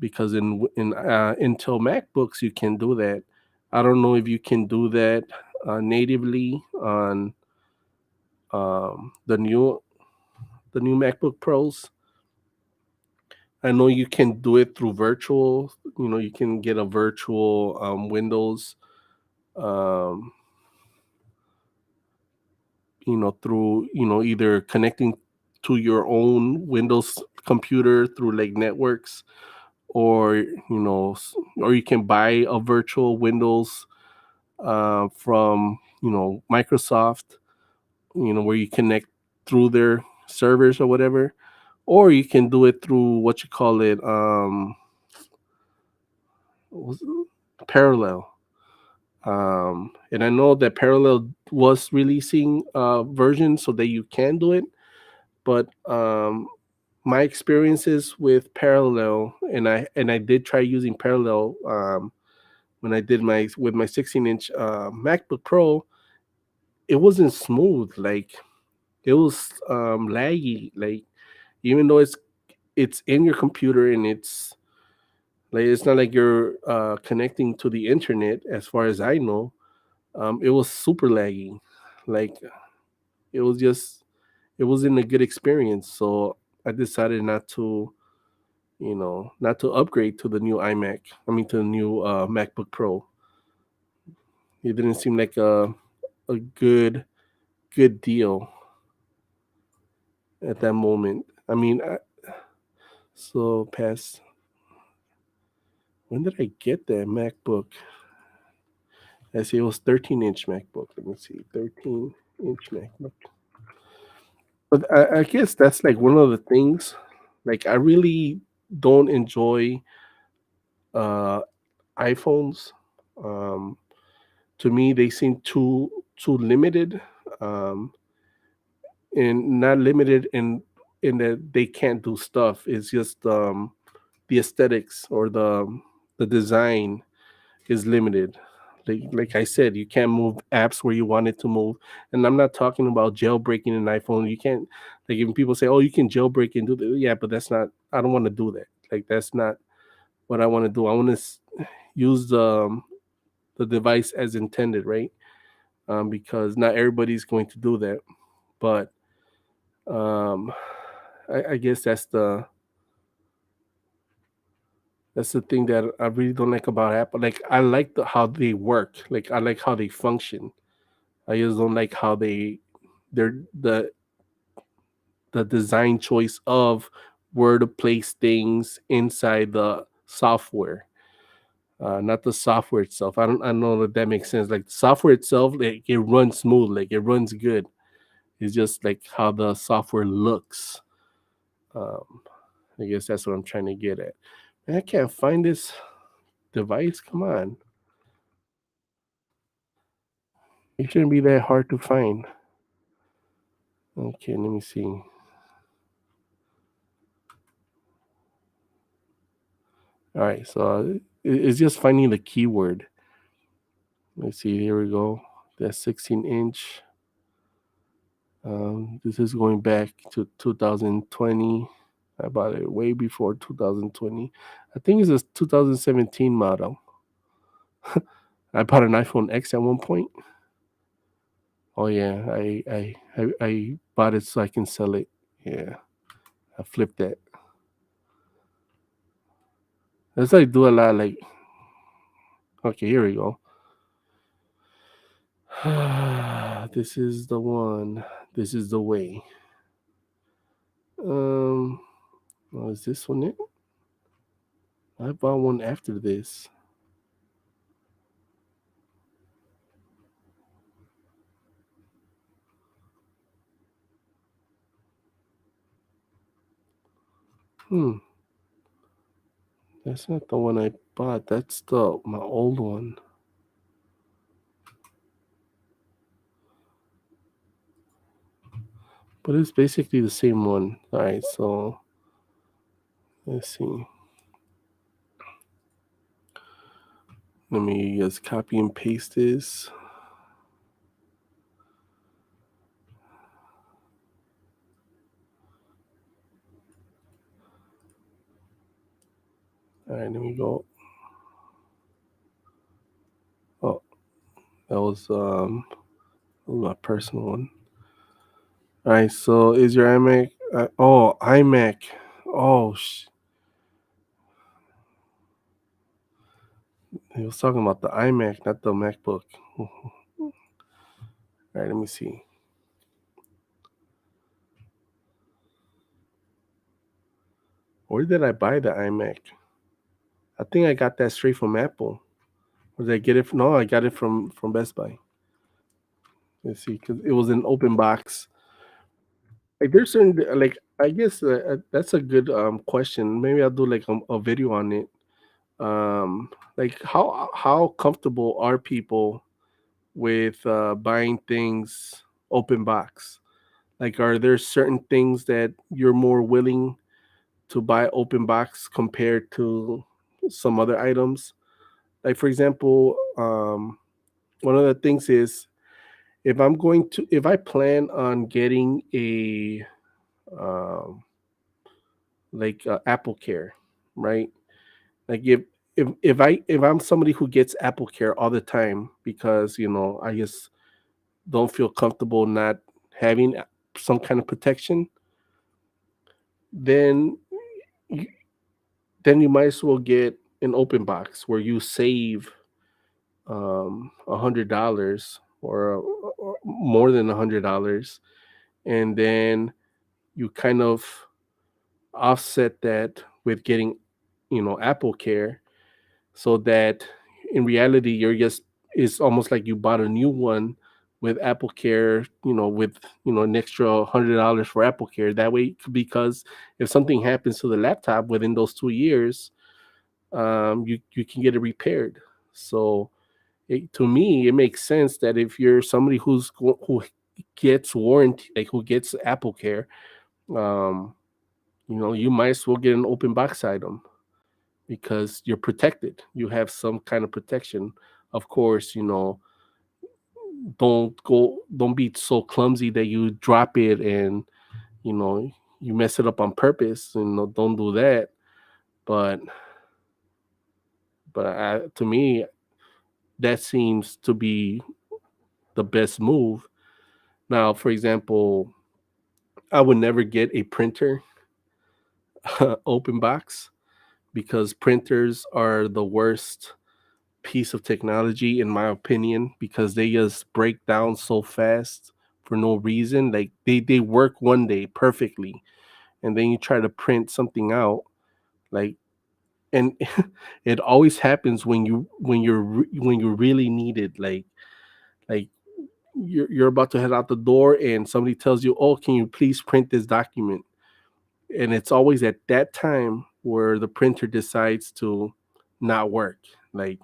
S1: because in Intel MacBooks you can do that. I don't know if you can do that natively on the new MacBook Pros. I know you can do it through virtual. You can get a virtual Windows, um, through either connecting to your own Windows computer through like networks, or or you can buy a virtual Windows from Microsoft, where you connect through their servers or whatever, or you can do it through what you call it, what was it? Parallel. And I know that Parallel was releasing versions so that you can do it, but my experiences with Parallel, and I did try using Parallel when I did my 16-inch MacBook Pro. It wasn't smooth. Like, it was laggy. Like, even though it's in your computer, and it's not like you're connecting to the internet, as far as I know. It was super laggy. Like, it was just it wasn't a good experience. So I decided not to upgrade to the new iMac. I mean, to the new MacBook Pro. It didn't seem like a good deal at that moment. I mean, so past when did I get that MacBook? I see it was 13-inch MacBook. Let me see, 13-inch MacBook. But I guess that's like one of the things. Like, I really don't enjoy uh, iPhones. Um, to me, they seem too limited, um, and not limited in that they can't do stuff. It's just the aesthetics, or the design is limited. Like I said, you can't move apps where you want it to move. And I'm not talking about jailbreaking an iPhone. You can't, like, even people say, "Oh, you can jailbreak and do that." Yeah, but that's not. I don't want to do that. Like, that's not what I want to do. use the device as intended, right? Because not everybody's going to do that. But um, I guess that's the thing that I really don't like about Apple. Like I like how they work. Like I like how they function. I just don't like how they're the design choice of where to place things inside the software, not the software itself. I don't know if that makes sense. Like the software itself, like it runs smooth, like it runs good. It's just like how the software looks. Um, I guess that's what I'm trying to get at. Man, I can't find this device. Come on, it shouldn't be that hard to find. Okay, let me see. All right, so it's just finding the keyword. Let's see. Here we go. That's 16-inch. This is going back to 2020. I bought it way before 2020. I think it's a 2017 model. I bought an iPhone X at one point. Oh yeah, I bought it so I can sell it. Yeah, I flipped that. That's what I do a lot. Like, okay, here we go. This is the one. This is the way. Um, oh, is this one it? I bought one after this. Hmm. That's not the one I bought. That's the my old one. But it's basically the same one. All right, so let's see. Let me just copy and paste this. All right, let me go. Oh, that was my personal one. All right, so is your iMac? Oh, iMac. Oh, he was talking about the iMac, not the MacBook. All right, let me see. Where did I buy the iMac? I think I got that straight from Apple. Or did I get it? No, I got it from Best Buy. Let's see, because it was an open box. Like there's certain like I guess that's a good question. Maybe I'll do like a video on it. Like how comfortable are people with buying things open box? Like, are there certain things that you're more willing to buy open box compared to some other items? Like, for example, one of the things is if I plan on getting a um, like Apple Care, right? Like if I'm somebody who gets Apple Care all the time because I just don't feel comfortable not having some kind of protection, then you, then you might as well get an open box where you save $100 or more than $100, and then you kind of offset that with getting Apple Care, so that in reality you're just it's almost like you bought a new one with Apple Care, with an extra $100 for Apple Care. That way, because if something happens to the laptop within those 2 years, you can get it repaired. So to me, it makes sense that if you're somebody who gets warranty, like who gets Apple Care, um, you might as well get an open box item because you're protected. You have some kind of protection. Of course, don't be so clumsy that you drop it and you know you mess it up on purpose. Don't do that. But But to me, that seems to be the best move. Now, for example, I would never get a printer open box because printers are the worst piece of technology in my opinion because they just break down so fast for no reason. Like they work one day perfectly and then you try to print something out like and it always happens when you really need it like you're about to head out the door and somebody tells you, "Oh, can you please print this document?" And it's always at that time where the printer decides to not work. Like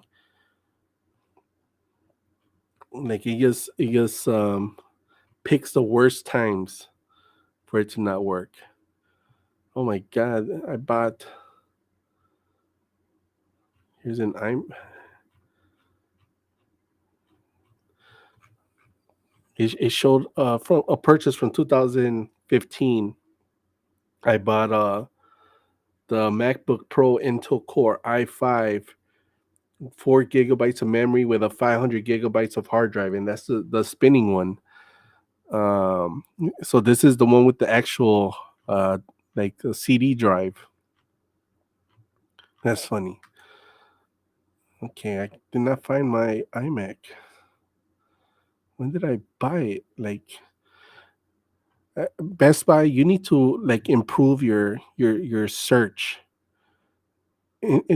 S1: it just picks the worst times for it to not work. Oh my god, I bought here's an I'm it showed from a purchase from 2015. I bought the MacBook Pro Intel Core i5, 4 gigabytes of memory with a 500 gigabytes of hard drive, and that's the spinning one. Um, so this is the one with the actual like the CD drive. That's funny. Okay, I did not find my iMac. When did I buy it? Like Best Buy, you need to like improve your search.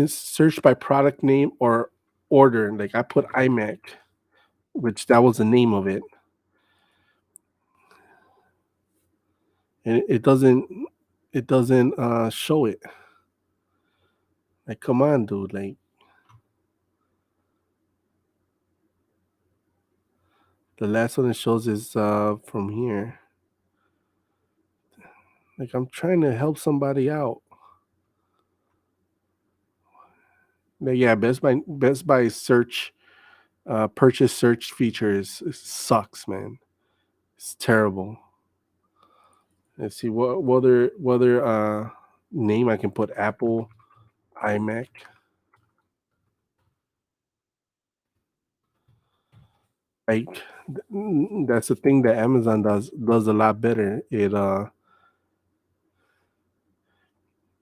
S1: Search by product name or order. Like I put iMac, which that was the name of it, and it doesn't show it. Like come on, dude. Like the last one it shows is from here. Like I'm trying to help somebody out. Like, yeah, Best Buy search purchase search features sucks, man. It's terrible. Let's see what other name I can put. Apple iMac. Like that's the thing that Amazon does a lot better.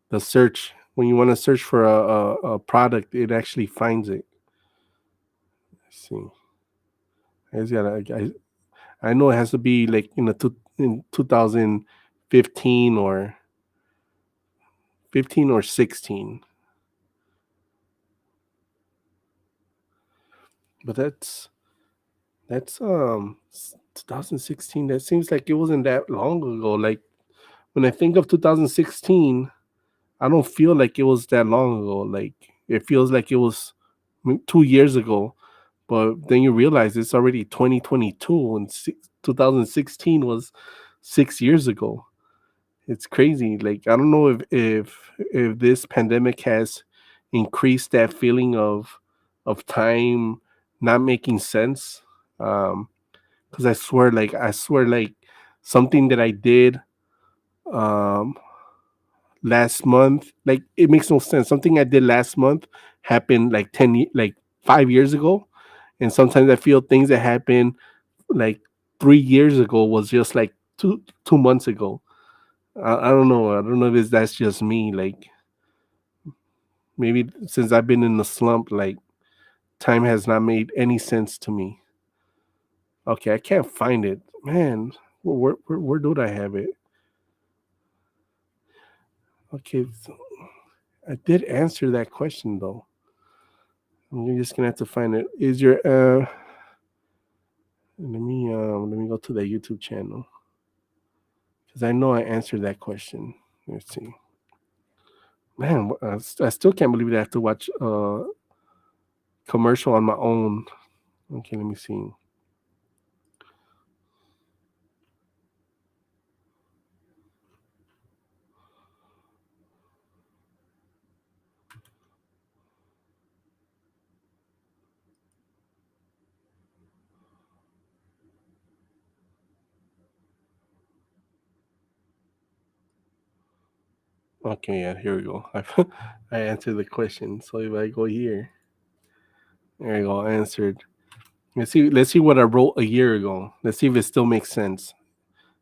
S1: The search when you want to search for a product, it actually finds it. Let's see. I just gotta I know it has to be like in 2015 or 15 or 16. But that's 2016. That seems like it wasn't that long ago. Like when I think of 2016, I don't feel like it was that long ago. Like it feels like it was 2 years ago. But then you realize it's already 2022 and 2016 was 6 years ago. It's crazy. Like I don't know if this pandemic has increased that feeling of time not making sense. Because I swear, something that I did um last month, like it makes no sense. Something I did last month happened like like 5 years ago, and sometimes I feel things that happened like 3 years ago was just like 2 months ago. I don't know. I don't know if that's just me. Like maybe since I've been in the slump, like time has not made any sense to me. Okay, I can't find it, man. Where did I have it? Okay, so I did answer that question though. I'm just gonna have to find it. Is your let me go to the YouTube channel because I know I answered that question. Let's see. Man, I still can't believe that I have to watch commercial on my own. Okay, let me see. Okay, yeah, here we go. I answered the question. So if I go here, There you go. Answered. Let's see what I wrote a year ago. Let's see if it still makes sense.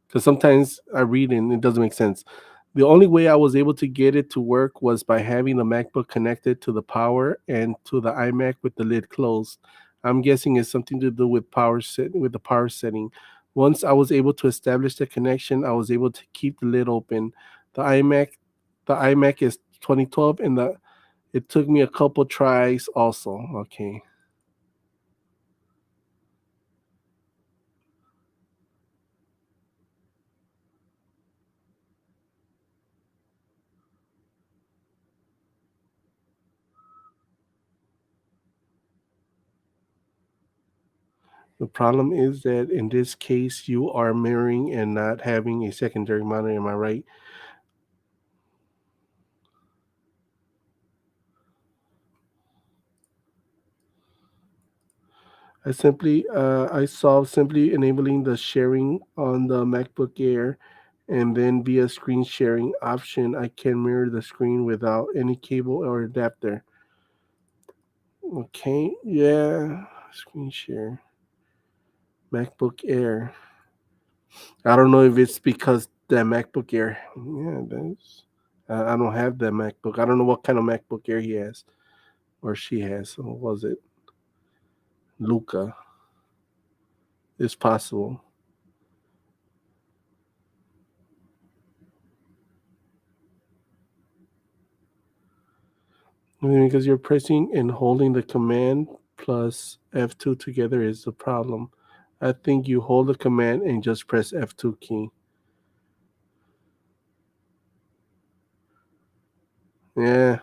S1: Because sometimes I read and it doesn't make sense. The only way I was able to get it to work was by having the MacBook connected to the power and to the iMac with the lid closed. I'm guessing it's something to do with the power setting. Once I was able to establish the connection, I was able to keep the lid open. The iMac, the iMac is 2012, and it took me a couple tries also. Okay. The problem is that in this case, you are mirroring and not having a secondary monitor. Am I right? I solved simply enabling the sharing on the MacBook Air, and then via screen sharing option, I can mirror the screen without any cable or adapter. Okay, yeah, screen share, MacBook Air. I don't know if it's because that MacBook Air. Yeah, that's. I don't have that MacBook. I don't know what kind of MacBook Air he has or she has. So what was it? Luca. It's possible. I mean, because you're pressing and holding the command plus F2 together is the problem. I think you hold the command and just press F2 key. Yeah.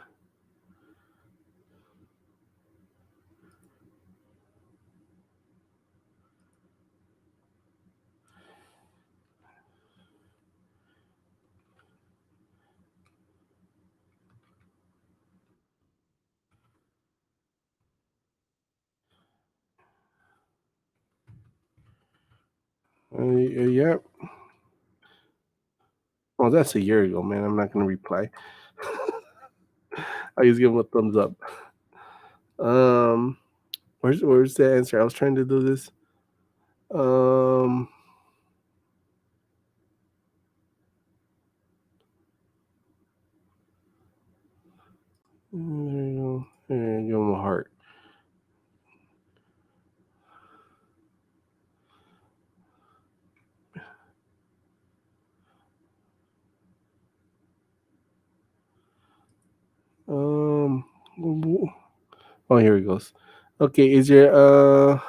S1: Yeah. Well, that's a year ago, man. I'm not going to reply. I just give him a thumbs up. Um, where's the answer? I was trying to do this. Um, there you go. There, give him a heart. Um, oh, here it goes. Okay, is your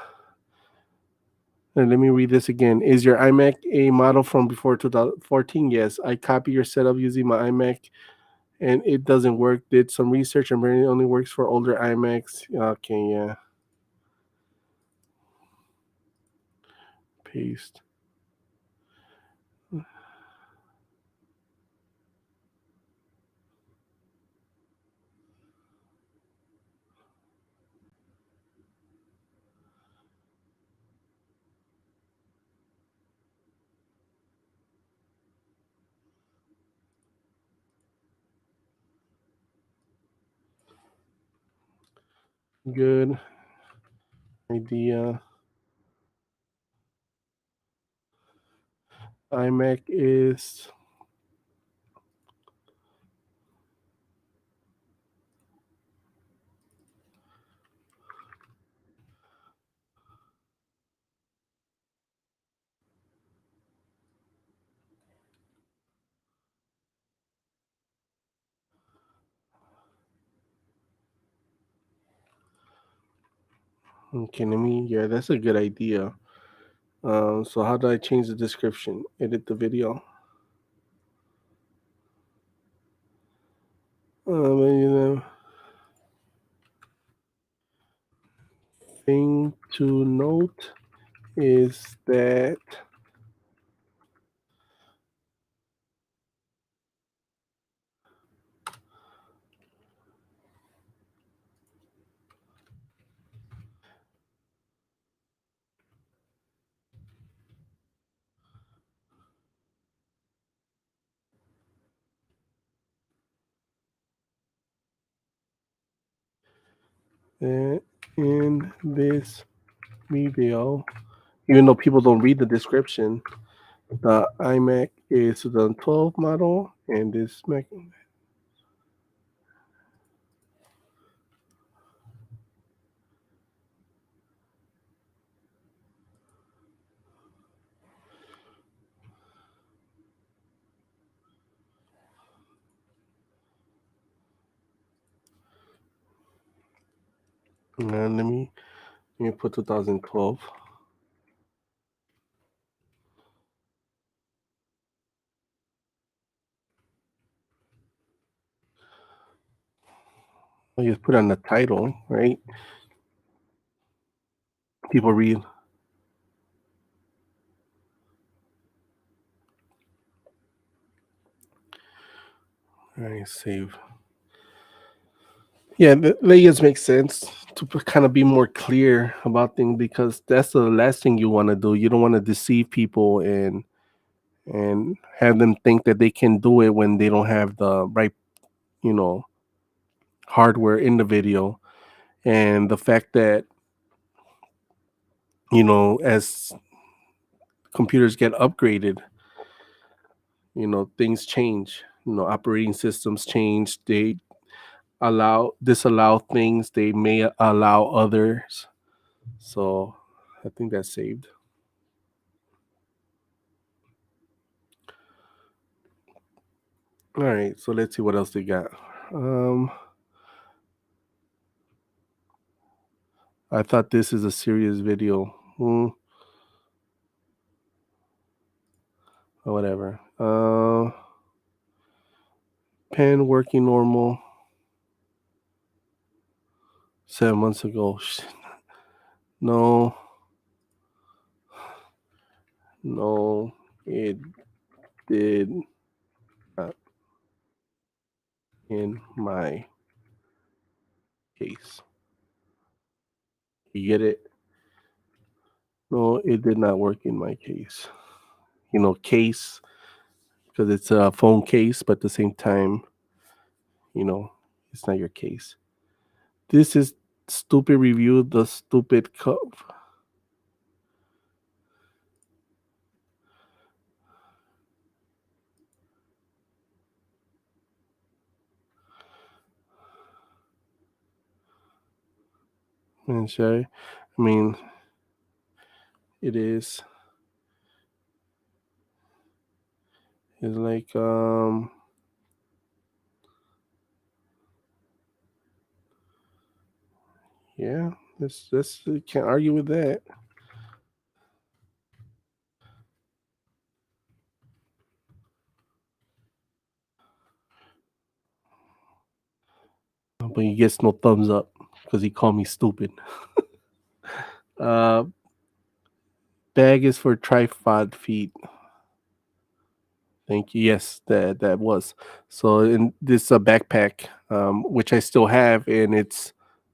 S1: let me read this again. Is your iMac a model from before 2014? Yes. I copy your setup using my iMac and it doesn't work. Did some research and apparently it only works for older iMacs. Okay, yeah. Paste. Good idea. iMac is okay. Yeah, that's a good idea. So how do I change the description? Edit the video. You know, thing to note is that In this video, even though people don't read the description, the iMac is the 12 model, and this Mac. And let me put 2012. I just put on the title, right? People read. All right, save. Yeah, the layers make sense to kind of be more clear about things because that's the last thing you want to do. You don't want to deceive people and have them think that they can do it when they don't have the right, you know, hardware in the video. And the fact that, as computers get upgraded, things change. Operating systems change. They disallow things. They may allow others. So I think that's saved. All right, so let's see what else they got. I thought this is a serious video. Whatever. Pen working normal. 7 months ago. No, no, it did not in my case. You get it? No, it did not work in my case. Case because it's a phone case, but at the same time, you know, it's not your case. This is stupid review. The stupid cup. And Sherry, I mean, it is. It's like yeah. This can't argue with that. But he gets no thumbs up because he called me stupid. Uh, Bag is for tripod feet. Thank you. Yes, that was. So in this backpack, which I still have, and it's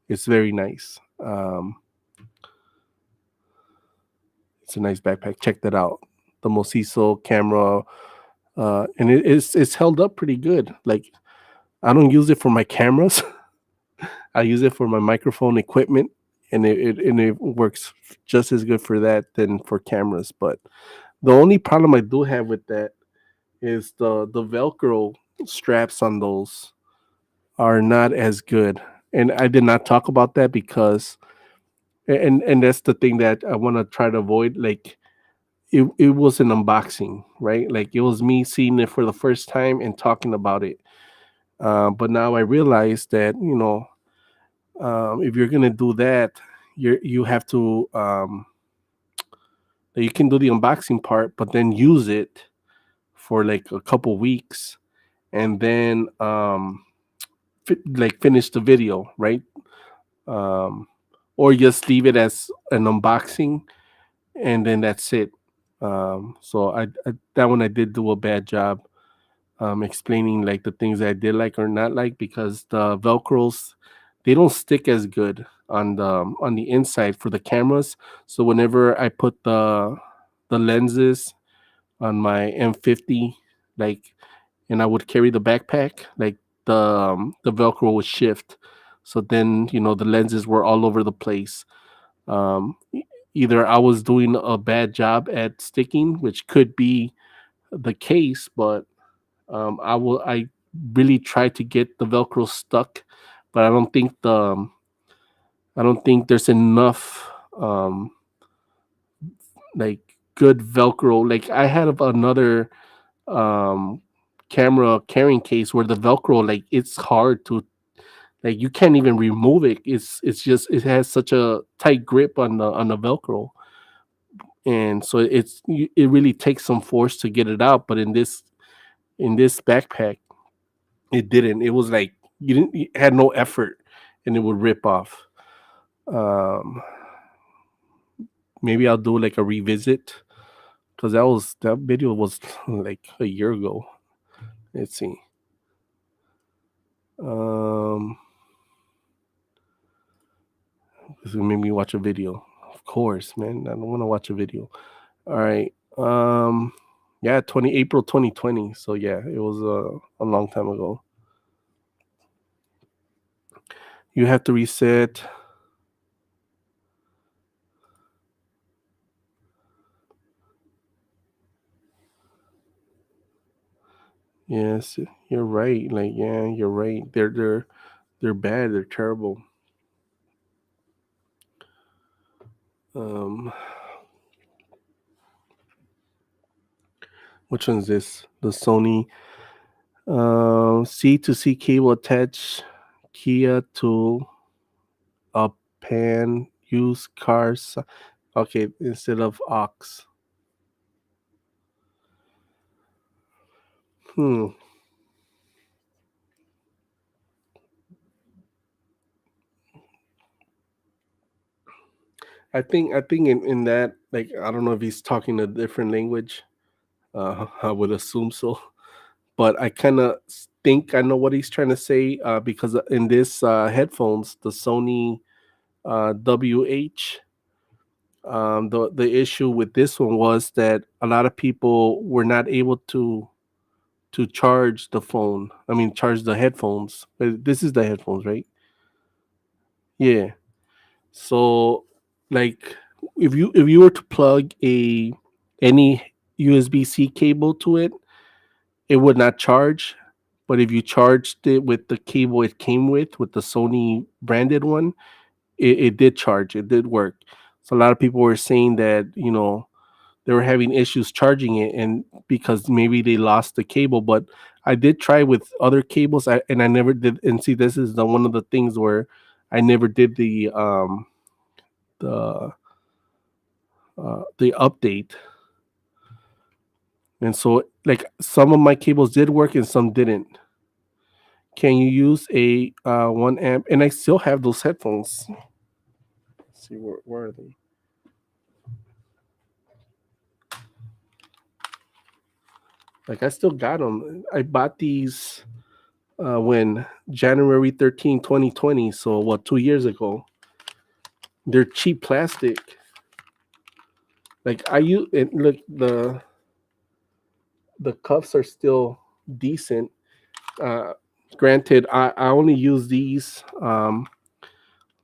S1: very nice. It's a nice backpack. Check that out. The Mosiso camera, and it's held up pretty good. Like I don't use it for my cameras. I use it for my microphone equipment, and it works just as good for that than for cameras. But the only problem I do have with that is the Velcro straps on those are not as good. And I did not talk about that because and that's the thing that I want to try to avoid. Like it was an unboxing, right? Like it was me seeing it for the first time and talking about it. But now I realize that if you're gonna do that, you have to you can do the unboxing part, but then use it for like a couple weeks, and then like finish the video, right? Um, or just leave it as an unboxing, and then that's it. So that one I did do a bad job explaining like the things that I did like or not like because the Velcros they don't stick as good on the inside for the cameras. So whenever I put the lenses on my M50, like, and I would carry the backpack, like the Velcro would shift. So then, the lenses were all over the place. Either I was doing a bad job at sticking, which could be the case, but I really tried to get the Velcro stuck, but I don't think there's enough like good Velcro. Like I had another um camera carrying case where the Velcro, like, it's hard to, like, you can't even remove it. It's just, it has such a tight grip on the Velcro, and so it really takes some force to get it out. But in this backpack, it didn't. It was like you had no effort, and it would rip off. Um, Maybe I'll do like a revisit, because that video was like a year ago. Let's see. Um, this made me watch a video. Of course, man. I don't want to watch a video. All right. Yeah, April 2020. So yeah, it was a long time ago. You have to reset. Yes, you're right. Like, yeah, you're right. They're bad. They're terrible. Um, which one's this? The Sony C to C cable attach Kia to a pan used cars. Okay, instead of aux. Hmm. I think in that, like, I don't know if he's talking a different language. I would assume so, but I kind of think I know what he's trying to say, because in this headphones, the Sony WH, the issue with this one was that a lot of people were not able to charge the phone. I mean, charge the headphones. This is the headphones, right? Yeah. So, like, if you were to plug a any USB-C cable to it, it would not charge. But if you charged it with the cable it came with the Sony branded one, it did charge. It did work. So a lot of people were saying that, they were having issues charging it, and because maybe they lost the cable. But I did try with other cables, and I never did. And see, this is one of the things where I never did the the update. And so, like, some of my cables did work and some didn't. Can you use a 1 amp? And I still have those headphones. Let's see, where are they? Like, I still got them. I bought these when January 13, 2020. So what, 2 years ago? They're cheap plastic. Like, I use it. Look, the cuffs are still decent. Uh, Granted, I only use these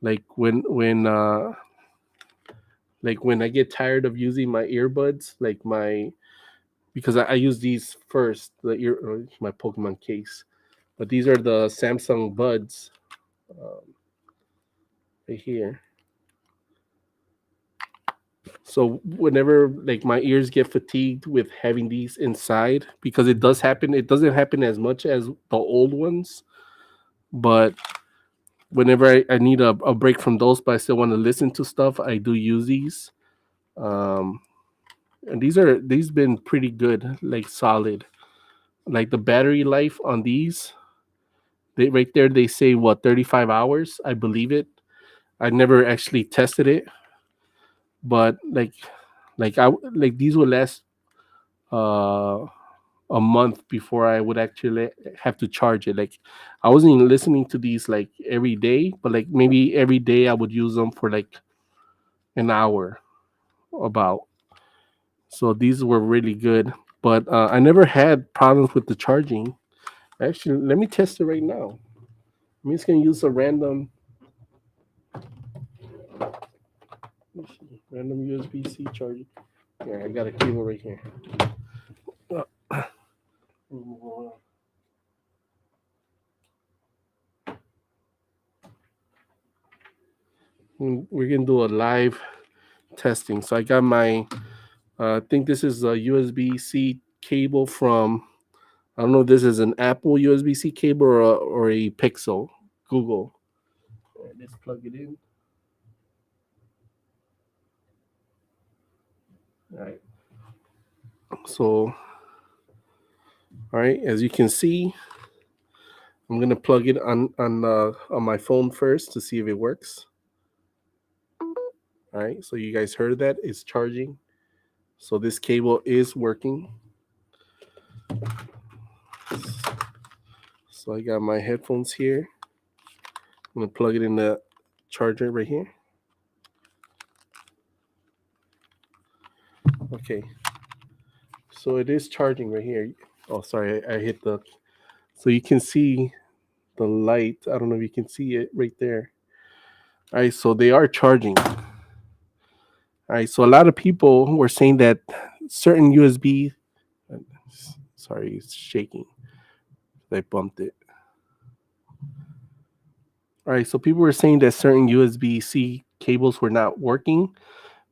S1: like when I get tired of using my earbuds, like because I use these first, my Pokemon case, but these are the Samsung Buds, right here. So whenever, like, my ears get fatigued with having these inside, because it does happen, it doesn't happen as much as the old ones, but whenever I need a break from those, but I still want to listen to stuff, I do use these. Um, and these been pretty good, like solid. Like the battery life on these, right there, they say what, 35 hours. I believe it. I never actually tested it, but like these would last uh a month before I would actually have to charge it. Like, I wasn't even listening to these like every day, but like maybe every day I would use them for like an hour about. So these were really good, but I never had problems with the charging. Actually, let me test it right now. I'm just gonna use a random Random USB-C charger. Yeah, I got a cable right here. We're gonna do a live testing. So I got my, I think this is a USB-C cable from, I don't know if this is an Apple USB-C cable or a Pixel, Google. All right, let's plug it in. All right. So, all right, as you can see, I'm gonna plug it on my phone first to see if it works. All right, so you guys heard that it's charging. So this cable is working. So I got my headphones here. I'm gonna plug it in the charger right here. Okay. So it is charging right here. Oh, sorry, I hit the. So you can see the light. I don't know if you can see it right there. All right, so they are charging. All right, so a lot of people were saying that certain USB. Sorry, it's shaking. I bumped it. All right, so people were saying that certain USB-C cables were not working,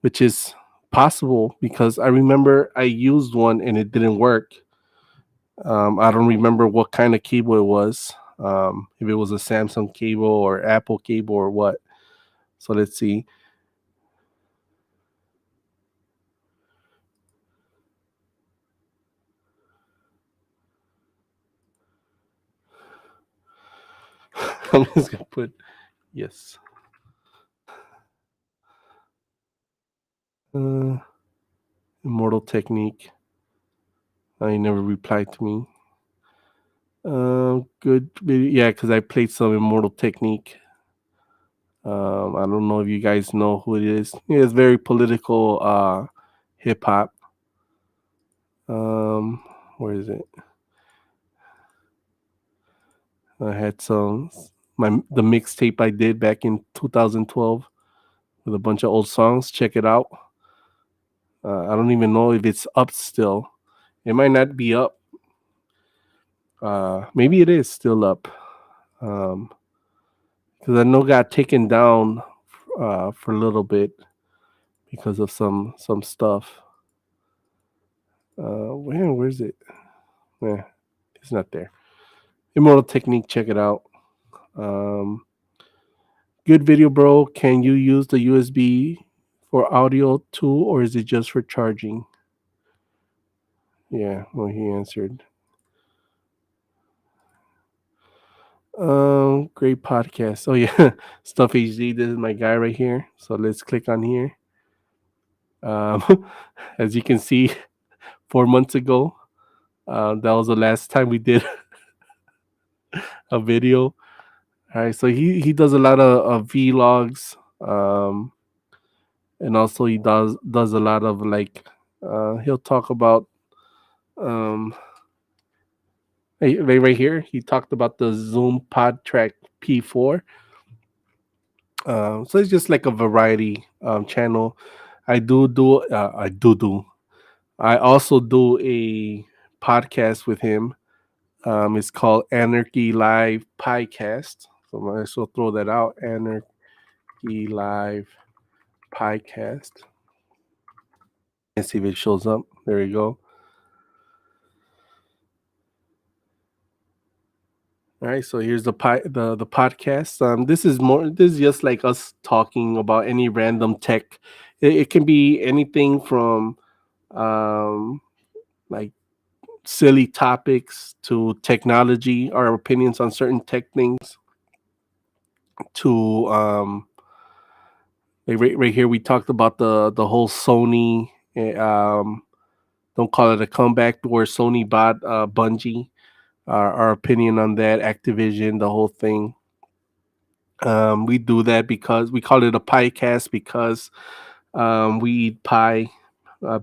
S1: which is possible because I remember I used one and it didn't work. I don't remember what kind of cable it was, if it was a Samsung cable or Apple cable or what. So let's see. I'm just gonna put yes. Uh, Immortal Technique. He never replied to me. Good video. Yeah, because I played some Immortal Technique. I don't know if you guys know who it is. It's very political hip hop. Um, where is it? I had some the mixtape I did back in 2012 with a bunch of old songs. Check it out. I don't even know if it's up still. It might not be up. Maybe it is still up. Because I know it got taken down for a little bit because of some stuff. Where's it? Yeah, it's not there. Immortal Technique, check it out. Um, Good video, bro. Can you use the USB for audio too, or is it just for charging? Yeah, well, he answered. Great podcast. Oh yeah, Stuff HD. This is my guy right here. So let's click on here. As you can see, 4 months ago, that was the last time we did a video. All right, so he does a lot of vlogs, and also he does a lot of like, he'll talk about um right here. He talked about the Zoom Pod Track P4. So it's just like a variety channel. I do. I also do a podcast with him. It's called Anarchy Live Podcast. So I might as well throw that out. Anarchy Live Podcast. And see if it shows up. There you go. All right, so here's the podcast. This is just like us talking about any random tech. It can be anything from um, like silly topics to technology, our opinions on certain tech things, to like right here we talked about the whole Sony. Don't call it a comeback, where Sony bought Bungie. Our opinion on that, Activision, the whole thing. We do that because we call it a piecast because we eat pie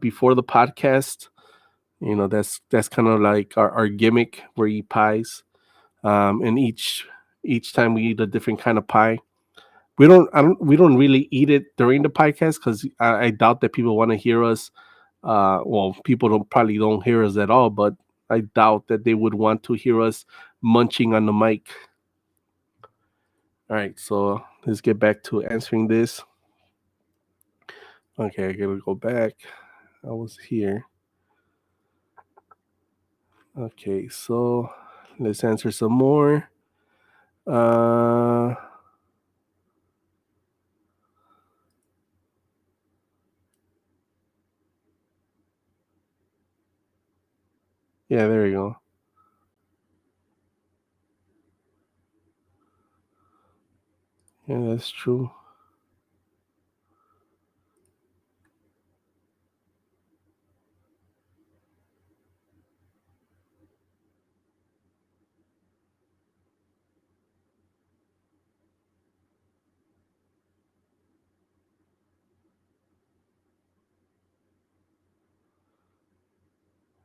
S1: before the podcast. That's kind of like our gimmick. We eat pies, and each time we eat a different kind of pie. we don't really eat it during the podcast because I doubt that people want to hear us. Well, people don't probably don't hear us at all, but I doubt that they would want to hear us munching on the mic. All right, so let's get back to answering this. Okay, I gotta go back. I was here. Okay, so let's answer some more. Uh, yeah, there you go. Yeah, that's true.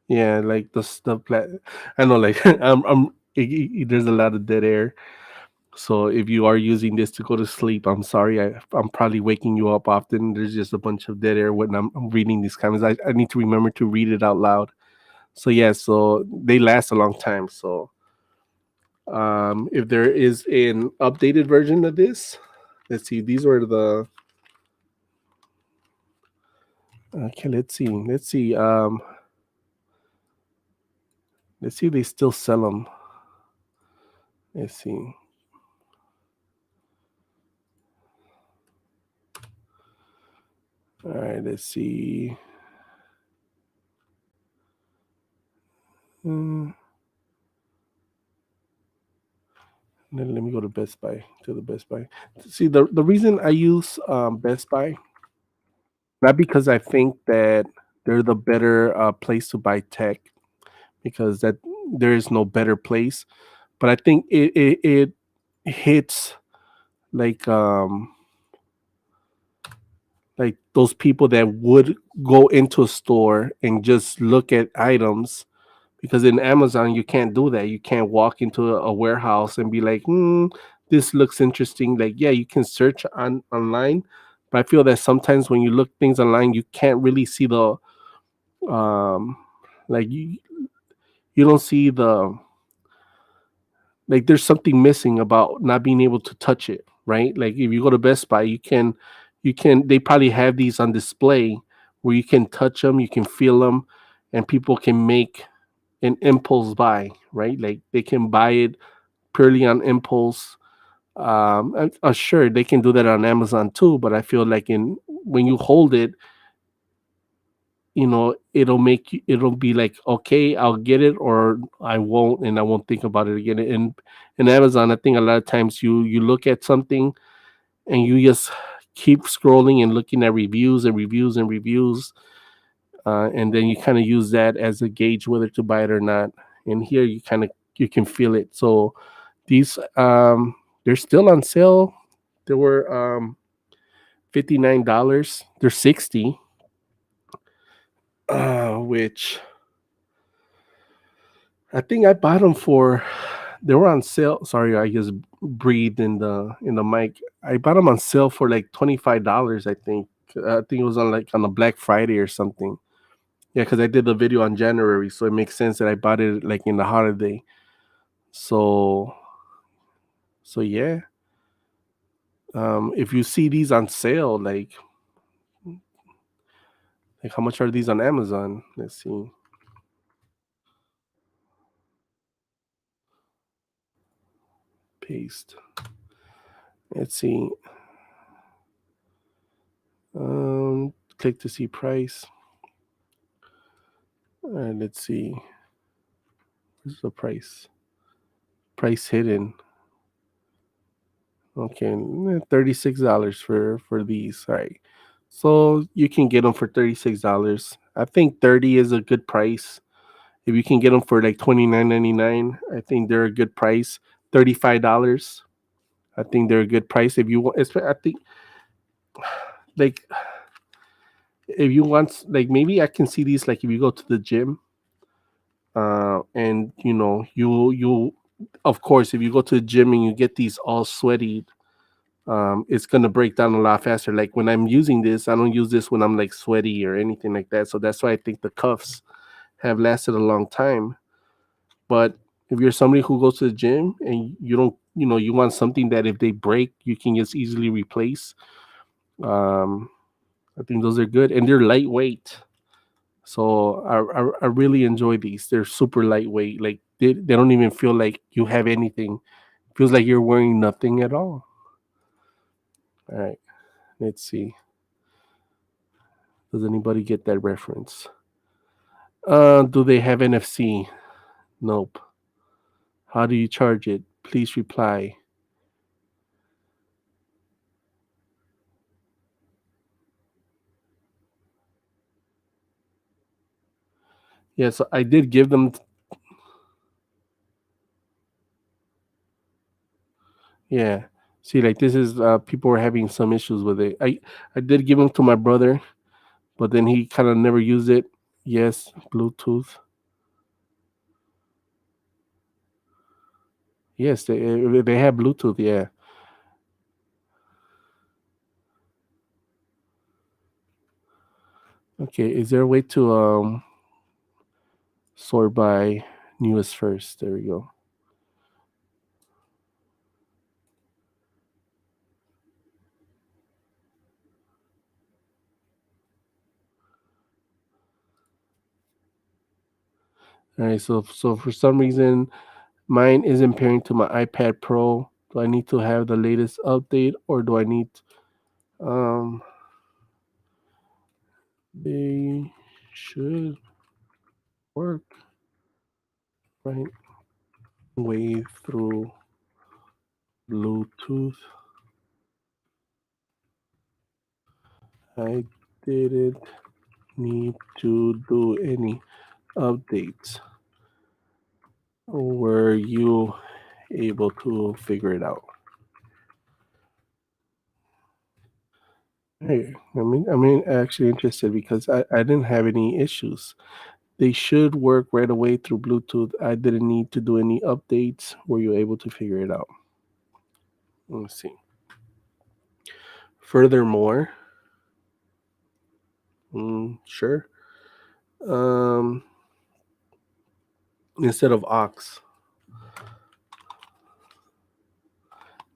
S1: Yeah, like the stuff. I know, like there's a lot of dead air. So if you are using this to go to sleep, I'm sorry. I'm probably waking you up often. There's just a bunch of dead air when I'm reading these comments. I need to remember to read it out loud. So yeah, so they last a long time. So if there is an updated version of this, let's see. These were the okay. Let's see. Let's see. If they still sell them. Let's see. All right. Let's see. Mm, let me go to Best Buy. To the Best Buy. See, the reason I use Best Buy, not because I think that they're the better place to buy tech, because that there is no better place, but I think it hits like like those people that would go into a store and just look at items, because in Amazon you can't do that. You can't walk into a warehouse and be like, this looks interesting. Like, yeah, you can search online, but I feel that sometimes when you look things online, you can't really see the um like you don't see the like there's something missing about not being able to touch it, right? Like if you go to Best Buy, you can they probably have these on display where you can touch them, you can feel them, and people can make an impulse buy, right? Like they can buy it purely on impulse. And, sure, they can do that on Amazon too, but I feel like in when you hold it, it'll be like, okay, I'll get it or I won't, and I won't think about it again. And in Amazon, I think a lot of times you look at something and you just keep scrolling and looking at reviews and reviews and reviews, and then you kind of use that as a gauge whether to buy it or not. And here you can feel it. So these they're still on sale. They were $59. They're 60, which I think I bought them for. They were on sale. Sorry, I just breathed in the mic. I bought them on sale for like $25. I think it was on like on a Black Friday or something. Yeah, because I did the video on January, so it makes sense that I bought it like in the holiday. So yeah. If you see these on sale, like how much are these on Amazon? Let's see. Paste. Let's see. Click to see price. And let's see. Where's the price? Price hidden. Okay, $36 for these. All right. So you can get them for $36. I think 30 is a good price. If you can get them for like $29.99, I think they're a good price. $35. I think they're a good price. If you want, I think like if you want, like maybe I can see these like if you go to the gym, and you of course if you go to the gym and you get these all sweaty, it's gonna break down a lot faster. Like when I'm using this, I don't use this when I'm like sweaty or anything like that. So that's why I think the cuffs have lasted a long time. But if you're somebody who goes to the gym and you don't, you want something that if they break, you can just easily replace. Um, I think those are good and they're lightweight. So I really enjoy these. They're super lightweight. Like they don't even feel like you have anything. Feels like you're wearing nothing at all. All right, let's see. Does anybody get that reference? Do they have NFC? Nope. How do you charge it? Please reply. Yeah, so I did give them. Yeah. See, like this is people were having some issues with it. I did give them to my brother, but then he kind of never used it. Yes, Bluetooth. Yes, they have Bluetooth. Yeah. Okay. Is there a way to sort by newest first? There we go. All right. So for some reason mine isn't pairing to my iPad Pro. Do I need to have the latest update or do I need um they should work right way through Bluetooth. I didn't need to do any updates. Were you able to figure it out? Hey, I mean, actually interested because I didn't have any issues. They should work right away through Bluetooth. I didn't need to do any updates. Were you able to figure it out? Let's see. Furthermore, sure. Um, Instead of aux.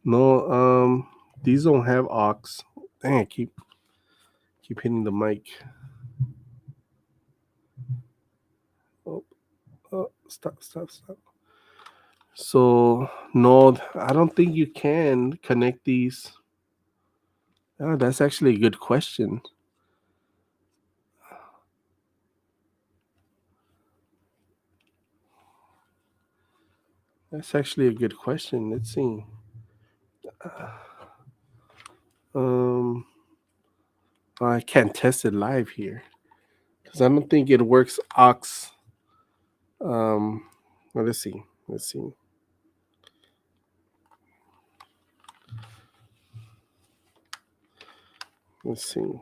S1: No, these don't have aux. Dang, I keep hitting the mic. Oh, stop. So no, I don't think you can connect these. Oh, that's actually a good question. That's actually a good question. Let's see. Um, I can't test it live here because I don't think it works aux. Well, let's see. Let's see. Let's see.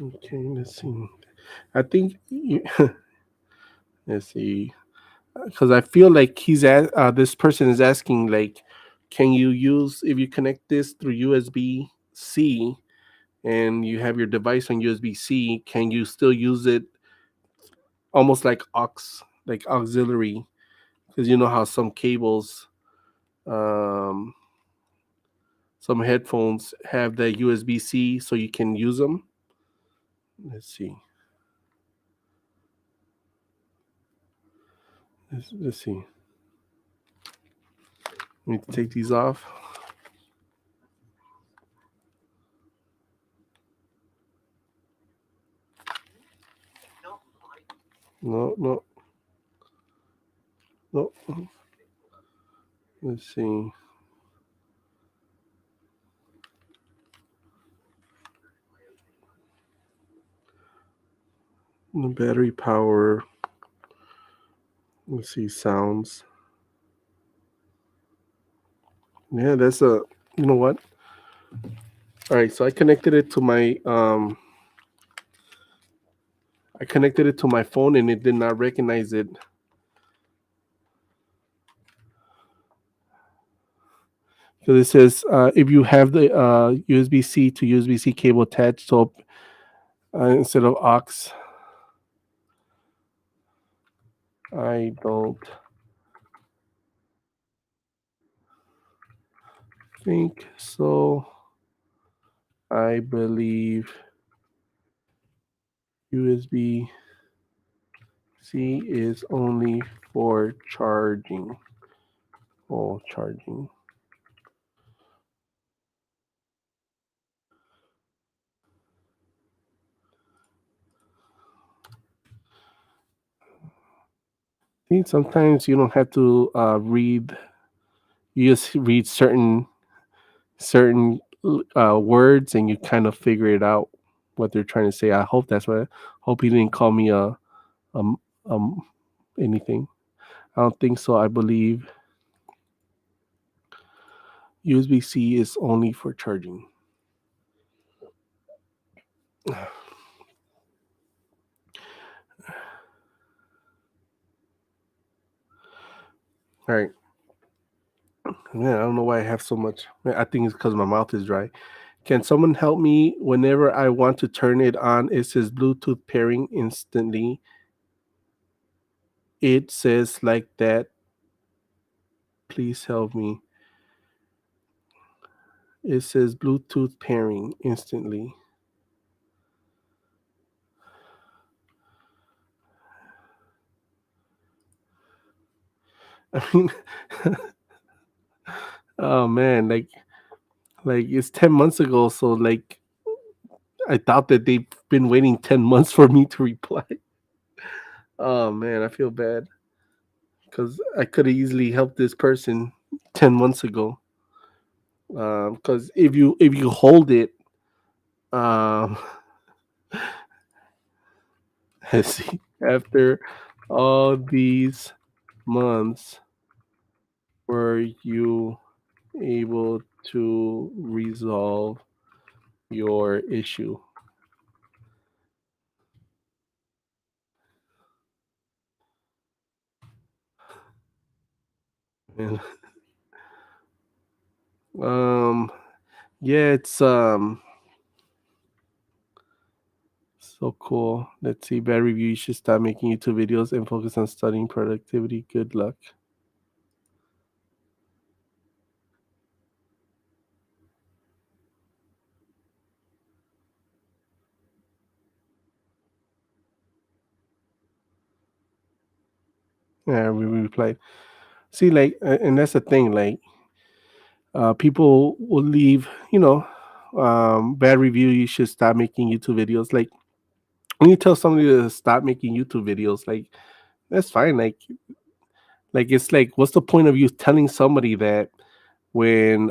S1: Okay, let's see. I think let's see. Because I feel like this person is asking like, can you use if you connect this through USB C and you have your device on USB C, can you still use it almost like like auxiliary? Because you know how some cables, um, some headphones have that USB C, so you can use them. Let's see. Let's see. Let me take these off. No, no, no. Let's see. The battery power. Let's see. Sounds. Yeah, that's a. You know what? All right, so I connected it to my I connected it to my phone and it did not recognize it. Because it says if you have the USB-C to USB-C cable attached, so instead of aux, I don't think so. I believe USB-C is only for charging. Oh, charging. I think sometimes you don't have to read. You just read certain words, and you kind of figure it out what they're trying to say. I hope that's what. Hope he didn't call me a um um anything. I don't think so. I believe USB-C is only for charging. All right. Man, I don't know why I have so much. I think it's because my mouth is dry. Can someone help me whenever I want to turn it on? It says Bluetooth pairing instantly. It says like that. Please help me. It says Bluetooth pairing instantly. I mean, oh man, like it's 10 months ago, so like I thought that they've been waiting 10 months for me to reply. Oh man, I feel bad because I could have easily helped this person 10 months ago. Because if you hold it, um, let's see, after all these months, were you able to resolve your issue? And, um, yeah, it's so cool. Let's see, bad review. You should stop making YouTube videos and focus on studying productivity. Good luck. Yeah, we replied. See, like, and that's the thing. Like, people will leave, bad review. You should stop making YouTube videos. Like, when you tell somebody to stop making YouTube videos, like, that's fine. Like it's like, what's the point of you telling somebody that when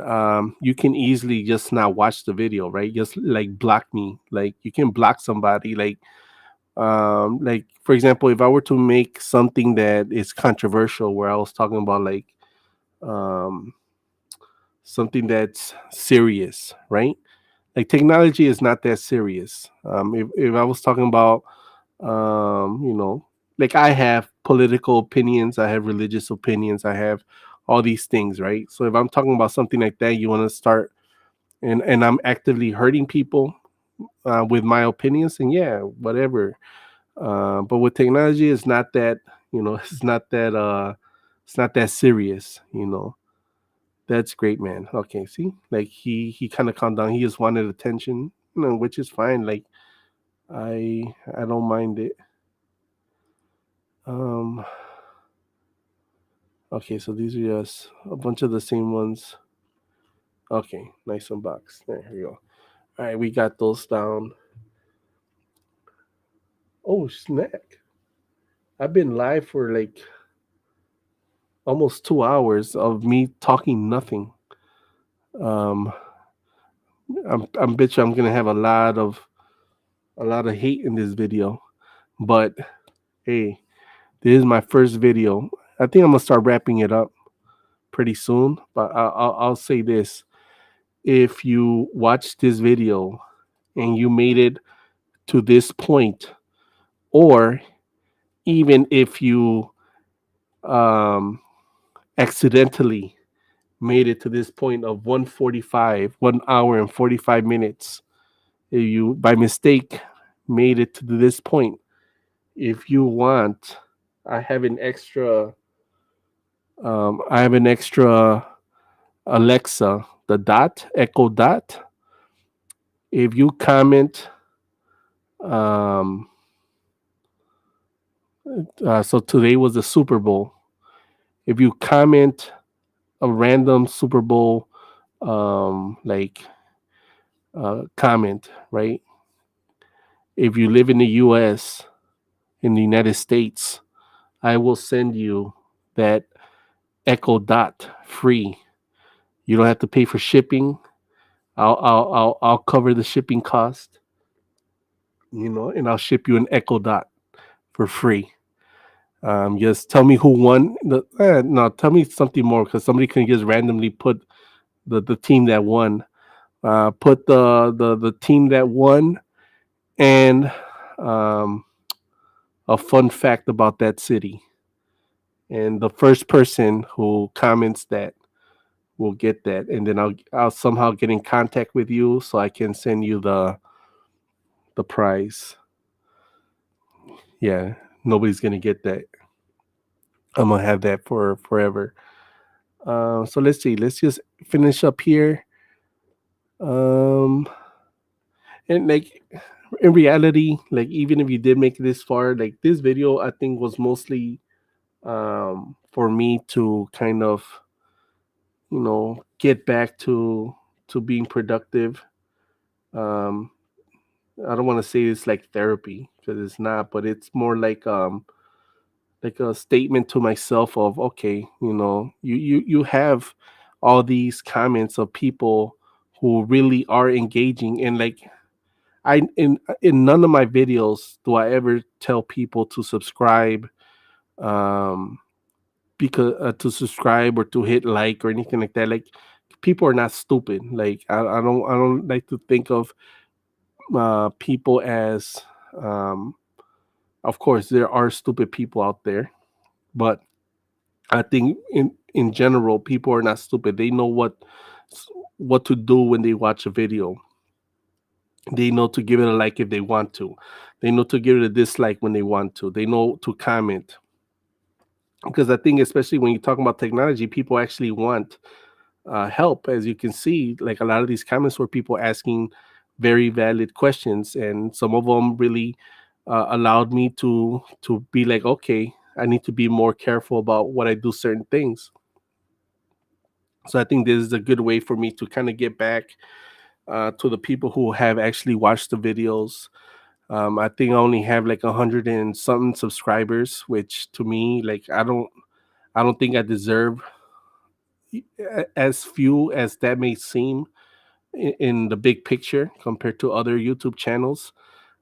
S1: you can easily just not watch the video, right? Just like block me. Like you can block somebody. Like for example, if I were to make something that is controversial, where I was talking about like um, something that's serious, right? Like technology is not that serious. If I was talking about, you know, like I have political opinions, I have religious opinions, I have all these things, right? So if I'm talking about something like that, you want to start, and I'm actively hurting people with my opinions, and yeah, whatever. But with technology, it's not that, it's not that serious, you know. That's great, man. Okay, see, like he kind of calmed down. He just wanted attention, which is fine. Like I don't mind it. Um, okay, so these are just a bunch of the same ones. Okay, nice unbox. There we go. All right, we got those down. Oh, snack. I've been live for like almost 2 hours of me talking nothing. Um, I'm bitch. I'm gonna have a lot of hate in this video, but hey, this is my first video. I think I'm gonna start wrapping it up pretty soon. But I'll say this: if you watch this video and you made it to this point, or even if you um, accidentally made it to this point of 1:45, 1 hour and 45 minutes. If you by mistake made it to this point, if you want, I have an extra. I have an extra Alexa, the dot, Echo Dot. If you comment, um, so today was the Super Bowl. If you comment a random Super Bowl, like comment, right? If you live in the U.S., in the United States, I will send you that Echo Dot free. You don't have to pay for shipping. I'll cover the shipping cost, and I'll ship you an Echo Dot for free. Just tell me who won. No, tell me something more because somebody can just randomly put the team that won. Put the team that won and um, a fun fact about that city. And the first person who comments that will get that, and then I'll somehow get in contact with you so I can send you the prize. Yeah, nobody's gonna get that. I'm gonna have that for forever. So let's see. Let's just finish up here. Um, and like in reality, like even if you did make it this far, like this video, I think was mostly for me to kind of get back to being productive. Um, I don't want to say it's like therapy because it's not, but it's more like a statement to myself of okay, you have all these comments of people who really are engaging and like in none of my videos do I ever tell people to subscribe um because to subscribe or to hit like or anything like that. Like people are not stupid. Like I don't like to think of people as um of course there are stupid people out there, but I think in general people are not stupid. They know what to do when they watch a video. They know to give it a like if they want to. They know to give it a dislike when they want to. They know to comment. Because I think especially when you talk about technology, people actually want help. As you can see, like a lot of these comments were people asking very valid questions, and some of them really allowed me to be like, okay, I need to be more careful about what I do certain things. So I think this is a good way for me to kind of get back to the people who have actually watched the videos. I think I only have like 100 and something subscribers, which to me, like I don't think I deserve as few as that may seem in the big picture compared to other YouTube channels.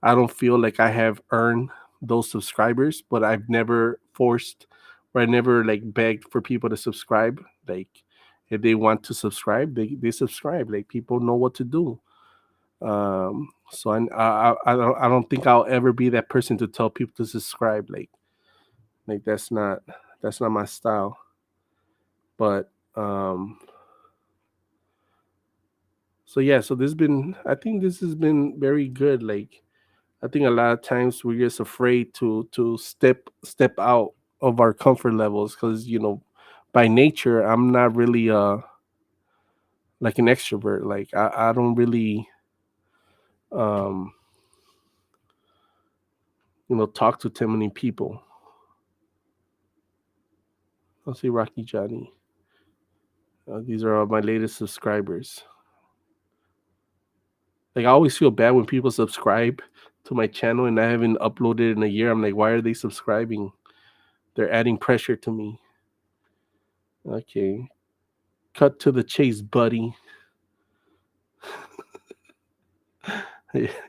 S1: I don't feel like I have earned those subscribers, but I've never forced or I never like begged for people to subscribe. Like if they want to subscribe, they subscribe. Like people know what to do. So I don't think I'll ever be that person to tell people to subscribe. Like that's not my style. But so yeah, so I think this has been very good. Like I think a lot of times we're just afraid to step out of our comfort levels because by nature I'm not really like an extrovert. Like I don't really um talk to too many people. I'll say Rocky Johnny. These are all my latest subscribers. Like I always feel bad when people subscribe to my channel and I haven't uploaded in a year. I'm like, why are they subscribing? They're adding pressure to me. Okay. Cut to the chase, buddy.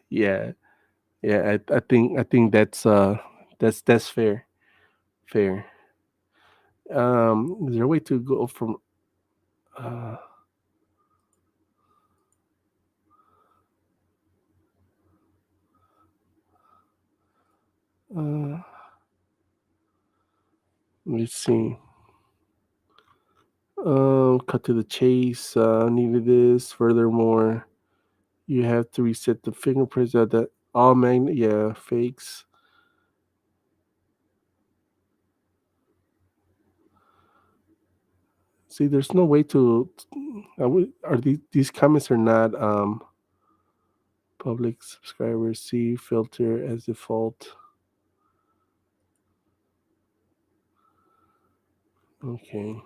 S1: Yeah. Yeah, I think that's fair. Fair. Is there a way to go from uh let me see. Cut to the chase. Needed this. Furthermore, you have to reset the fingerprints at the all magnet. Yeah, fakes. See, there's no way to. Are these comments are not public subscribers? See filter as default. Okay.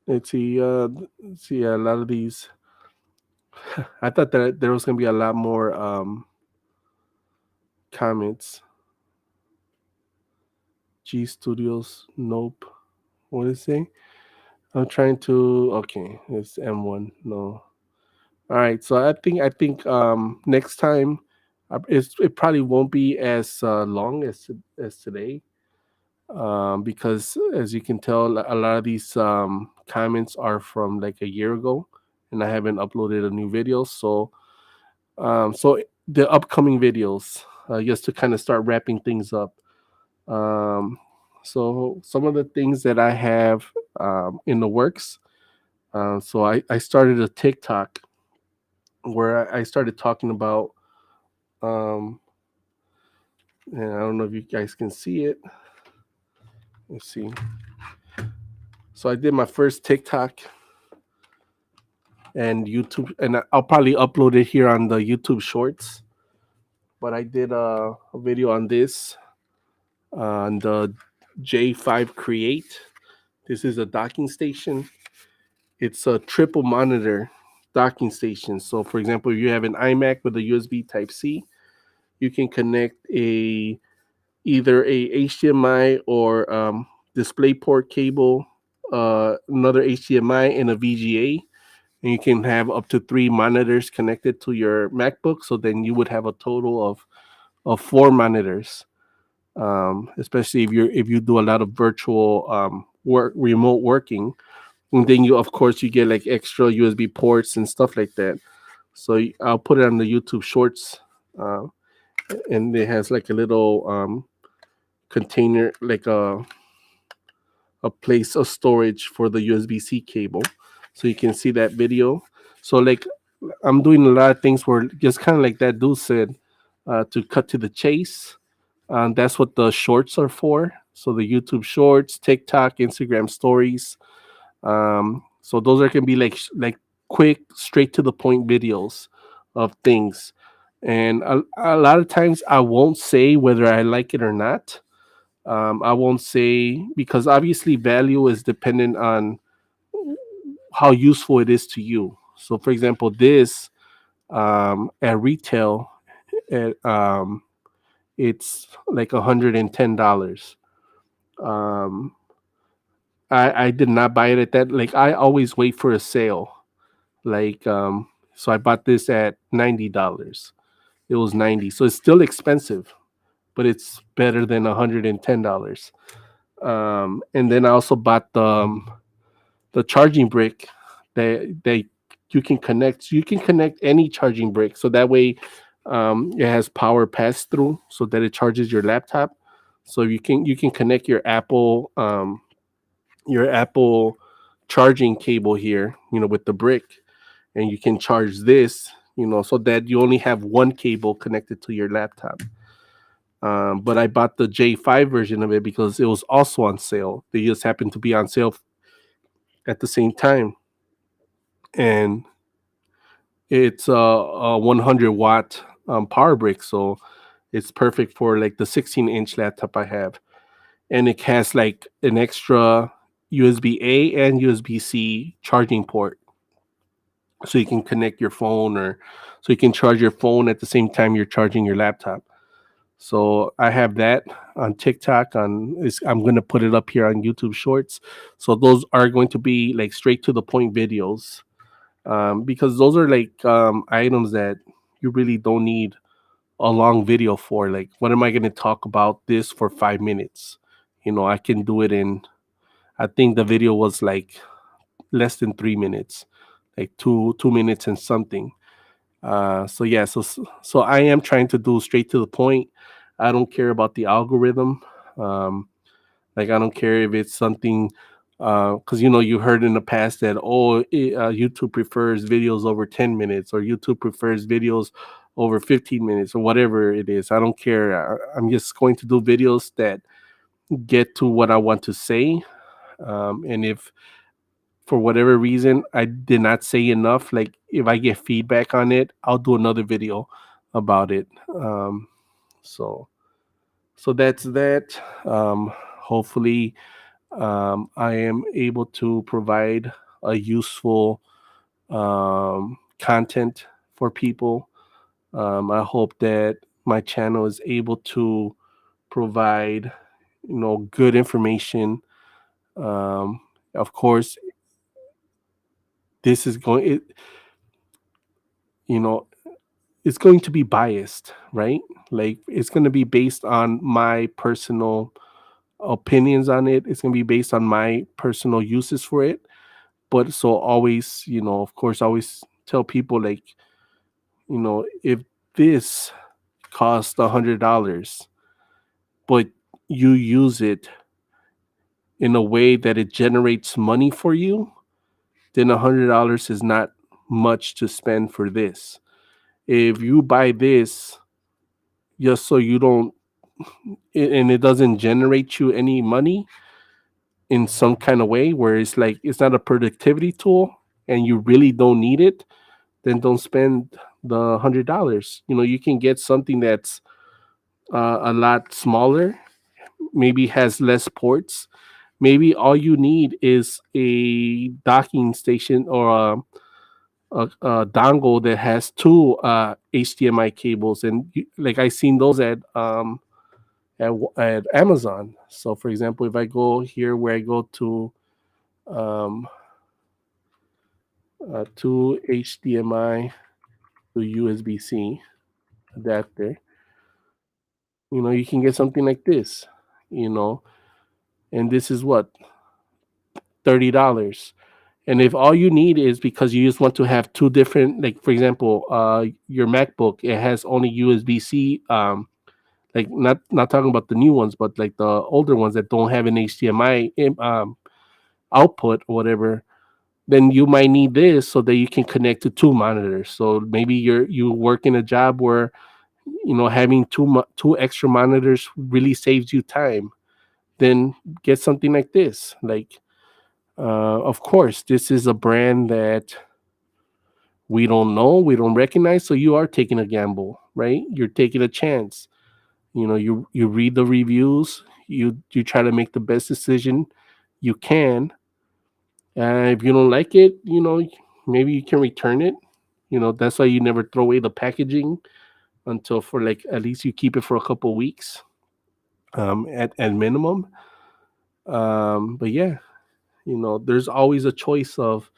S1: Let's see. See a lot of these. I thought that there was gonna be a lot more comments. G Studios. Nope. What is it? I'm trying to. Okay, it's M1. No. All right. So I think next time, it probably won't be as long as today. Because as you can tell, a lot of these comments are from like a year ago, and I haven't uploaded a new video. So the upcoming videos, just to kind of start wrapping things up. Um, so some of the things that I have in the works. So I started a TikTok where I started talking about, um, and I don't know if you guys can see it. Let's see. So I did my first TikTok and YouTube, and I'll probably upload it here on the YouTube Shorts. But I did a video on this on the J5 Create. This is a docking station. It's a triple monitor docking station. So, for example, if you have an iMac with a USB Type C, you can connect either a HDMI or DisplayPort cable, another HDMI, and a VGA, and you can have up to 3 monitors connected to your MacBook. So then you would have a total of 4 monitors. Especially if you do a lot of virtual remote working, and then you of course you get like extra USB ports and stuff like that. So I'll put it on the YouTube Shorts, uh, and it has like a little container, like a place of storage for the USB-C cable, so you can see that video. So like I'm doing a lot of things where just kind of like that dude said, to cut to the chase. That's what the shorts are for. So the YouTube Shorts, TikTok, Instagram Stories. So those are gonna be like quick, straight to the point videos of things. And a lot of times I won't say whether I like it or not. I won't say, because obviously value is dependent on how useful it is to you. So, for example, this at retail, at, it's like $110. Um, I did not buy it at that. Like I always wait for a sale. Like so I bought this at $90. It was 90, so it's still expensive, but it's better than $110. And then I also bought the charging brick that you can connect any charging brick, so that way it has power pass through so that it charges your laptop. So you can connect your Apple charging cable here, with the brick, and you can charge this, so that you only have one cable connected to your laptop. But I bought the J5 version of it because it was also on sale. They just happened to be on sale at the same time, and it's a 100-watt power brick, so it's perfect for like the 16-inch laptop I have, and it has like an extra USB A and USB C charging port, so you can connect your phone, or so you can charge your phone at the same time you're charging your laptop. So I have that on TikTok. I'm going to put it up here on YouTube Shorts. So those are going to be like straight to the point videos, because those are like items that you really don't need a long video for. Like, what am I going to talk about this for 5 minutes? I can do it in. I think the video was like less than 3 minutes, like two minutes and something. So yeah, so I am trying to do straight to the point. I don't care about the algorithm. Um, Like I don't care if it's something, because you heard in the past that YouTube prefers videos over 10 minutes, or YouTube prefers videos over 15 minutes, or whatever it is. I don't care. I'm just going to do videos that get to what I want to say. And if for whatever reason I did not say enough, like if I get feedback on it, I'll do another video about it. So that's that. Hopefully, I am able to provide a useful content for people. I hope that my channel is able to provide, good information. Um, of course, this is going. You know, it's going to be biased, right? Like it's going to be based on my personal opinions on it. It's going to be based on my personal uses for it. But so always, of course, always tell people like, if this costs $100, but you use it in a way that it generates money for you, then $100 is not much to spend for this. If you buy this just so you don't, and it doesn't generate you any money in some kind of way where it's like it's not a productivity tool and you really don't need it, then don't spend the $100. You can get something that's a lot smaller, maybe has less ports. Maybe all you need is a docking station or a dongle that has two HDMI cables, and like I seen those at Amazon. So, for example, if I go here where I go to um, two HDMI to USB-C adapter, you can get something like this, you know, and this is what, $30. And if all you need is because you just want to have two different, like for example, your MacBook, it has only USB-C, like not talking about the new ones, but like the older ones that don't have an HDMI output or whatever, then you might need this so that you can connect to two monitors. So maybe you work in a job where having two extra monitors really saves you time. Then get something like this. Like, of course, this is a brand that we don't know, we don't recognize. So you are taking a gamble, right? You're taking a chance. You read the reviews. You try to make the best decision you can. If you don't like it, maybe you can return it. That's why you never throw away the packaging until for like at least you keep it for a couple of weeks, at minimum. But yeah, there's always a choice of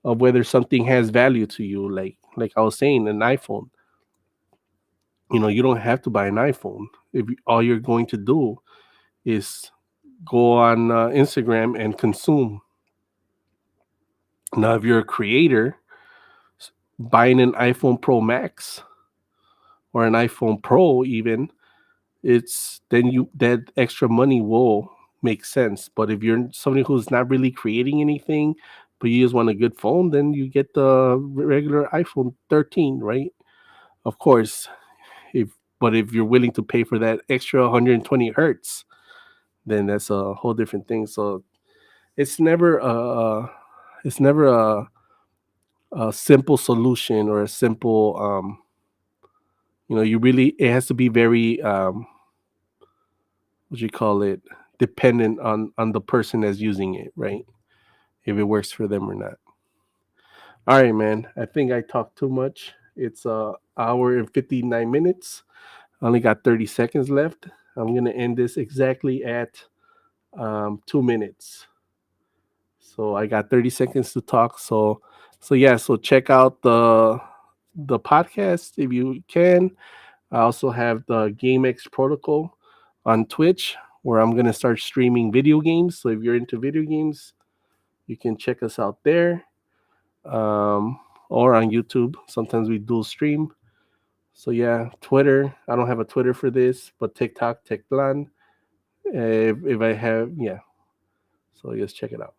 S1: whether something has value to you. Like I was saying, an iPhone. You don't have to buy an iPhone if all you're going to do is go on Instagram and consume. Now, if you're a creator, buying an iPhone Pro Max or an iPhone Pro, even, it's then you that extra money will make sense. But if you're somebody who's not really creating anything, but you just want a good phone, then you get the regular iPhone 13, right? Of course, if you're willing to pay for that extra 120 hertz, then that's a whole different thing. So it's never it's never a simple solution or a simple you really, it has to be very what you call it, dependent on the person that's using it, right? If it works for them or not. All right, man, I think I talked too much. It's a hour and 59 minutes. I only got 30 seconds left. I'm gonna end this exactly at 2 minutes. So I got 30 seconds to talk. So yeah, so check out the podcast if you can. I also have the GameX protocol on Twitch where I'm gonna start streaming video games. So if you're into video games, you can check us out there. Or on YouTube. Sometimes we dual stream. So yeah, Twitter. I don't have a Twitter for this, but TikTok, Techtlan. if I have, yeah. So just check it out.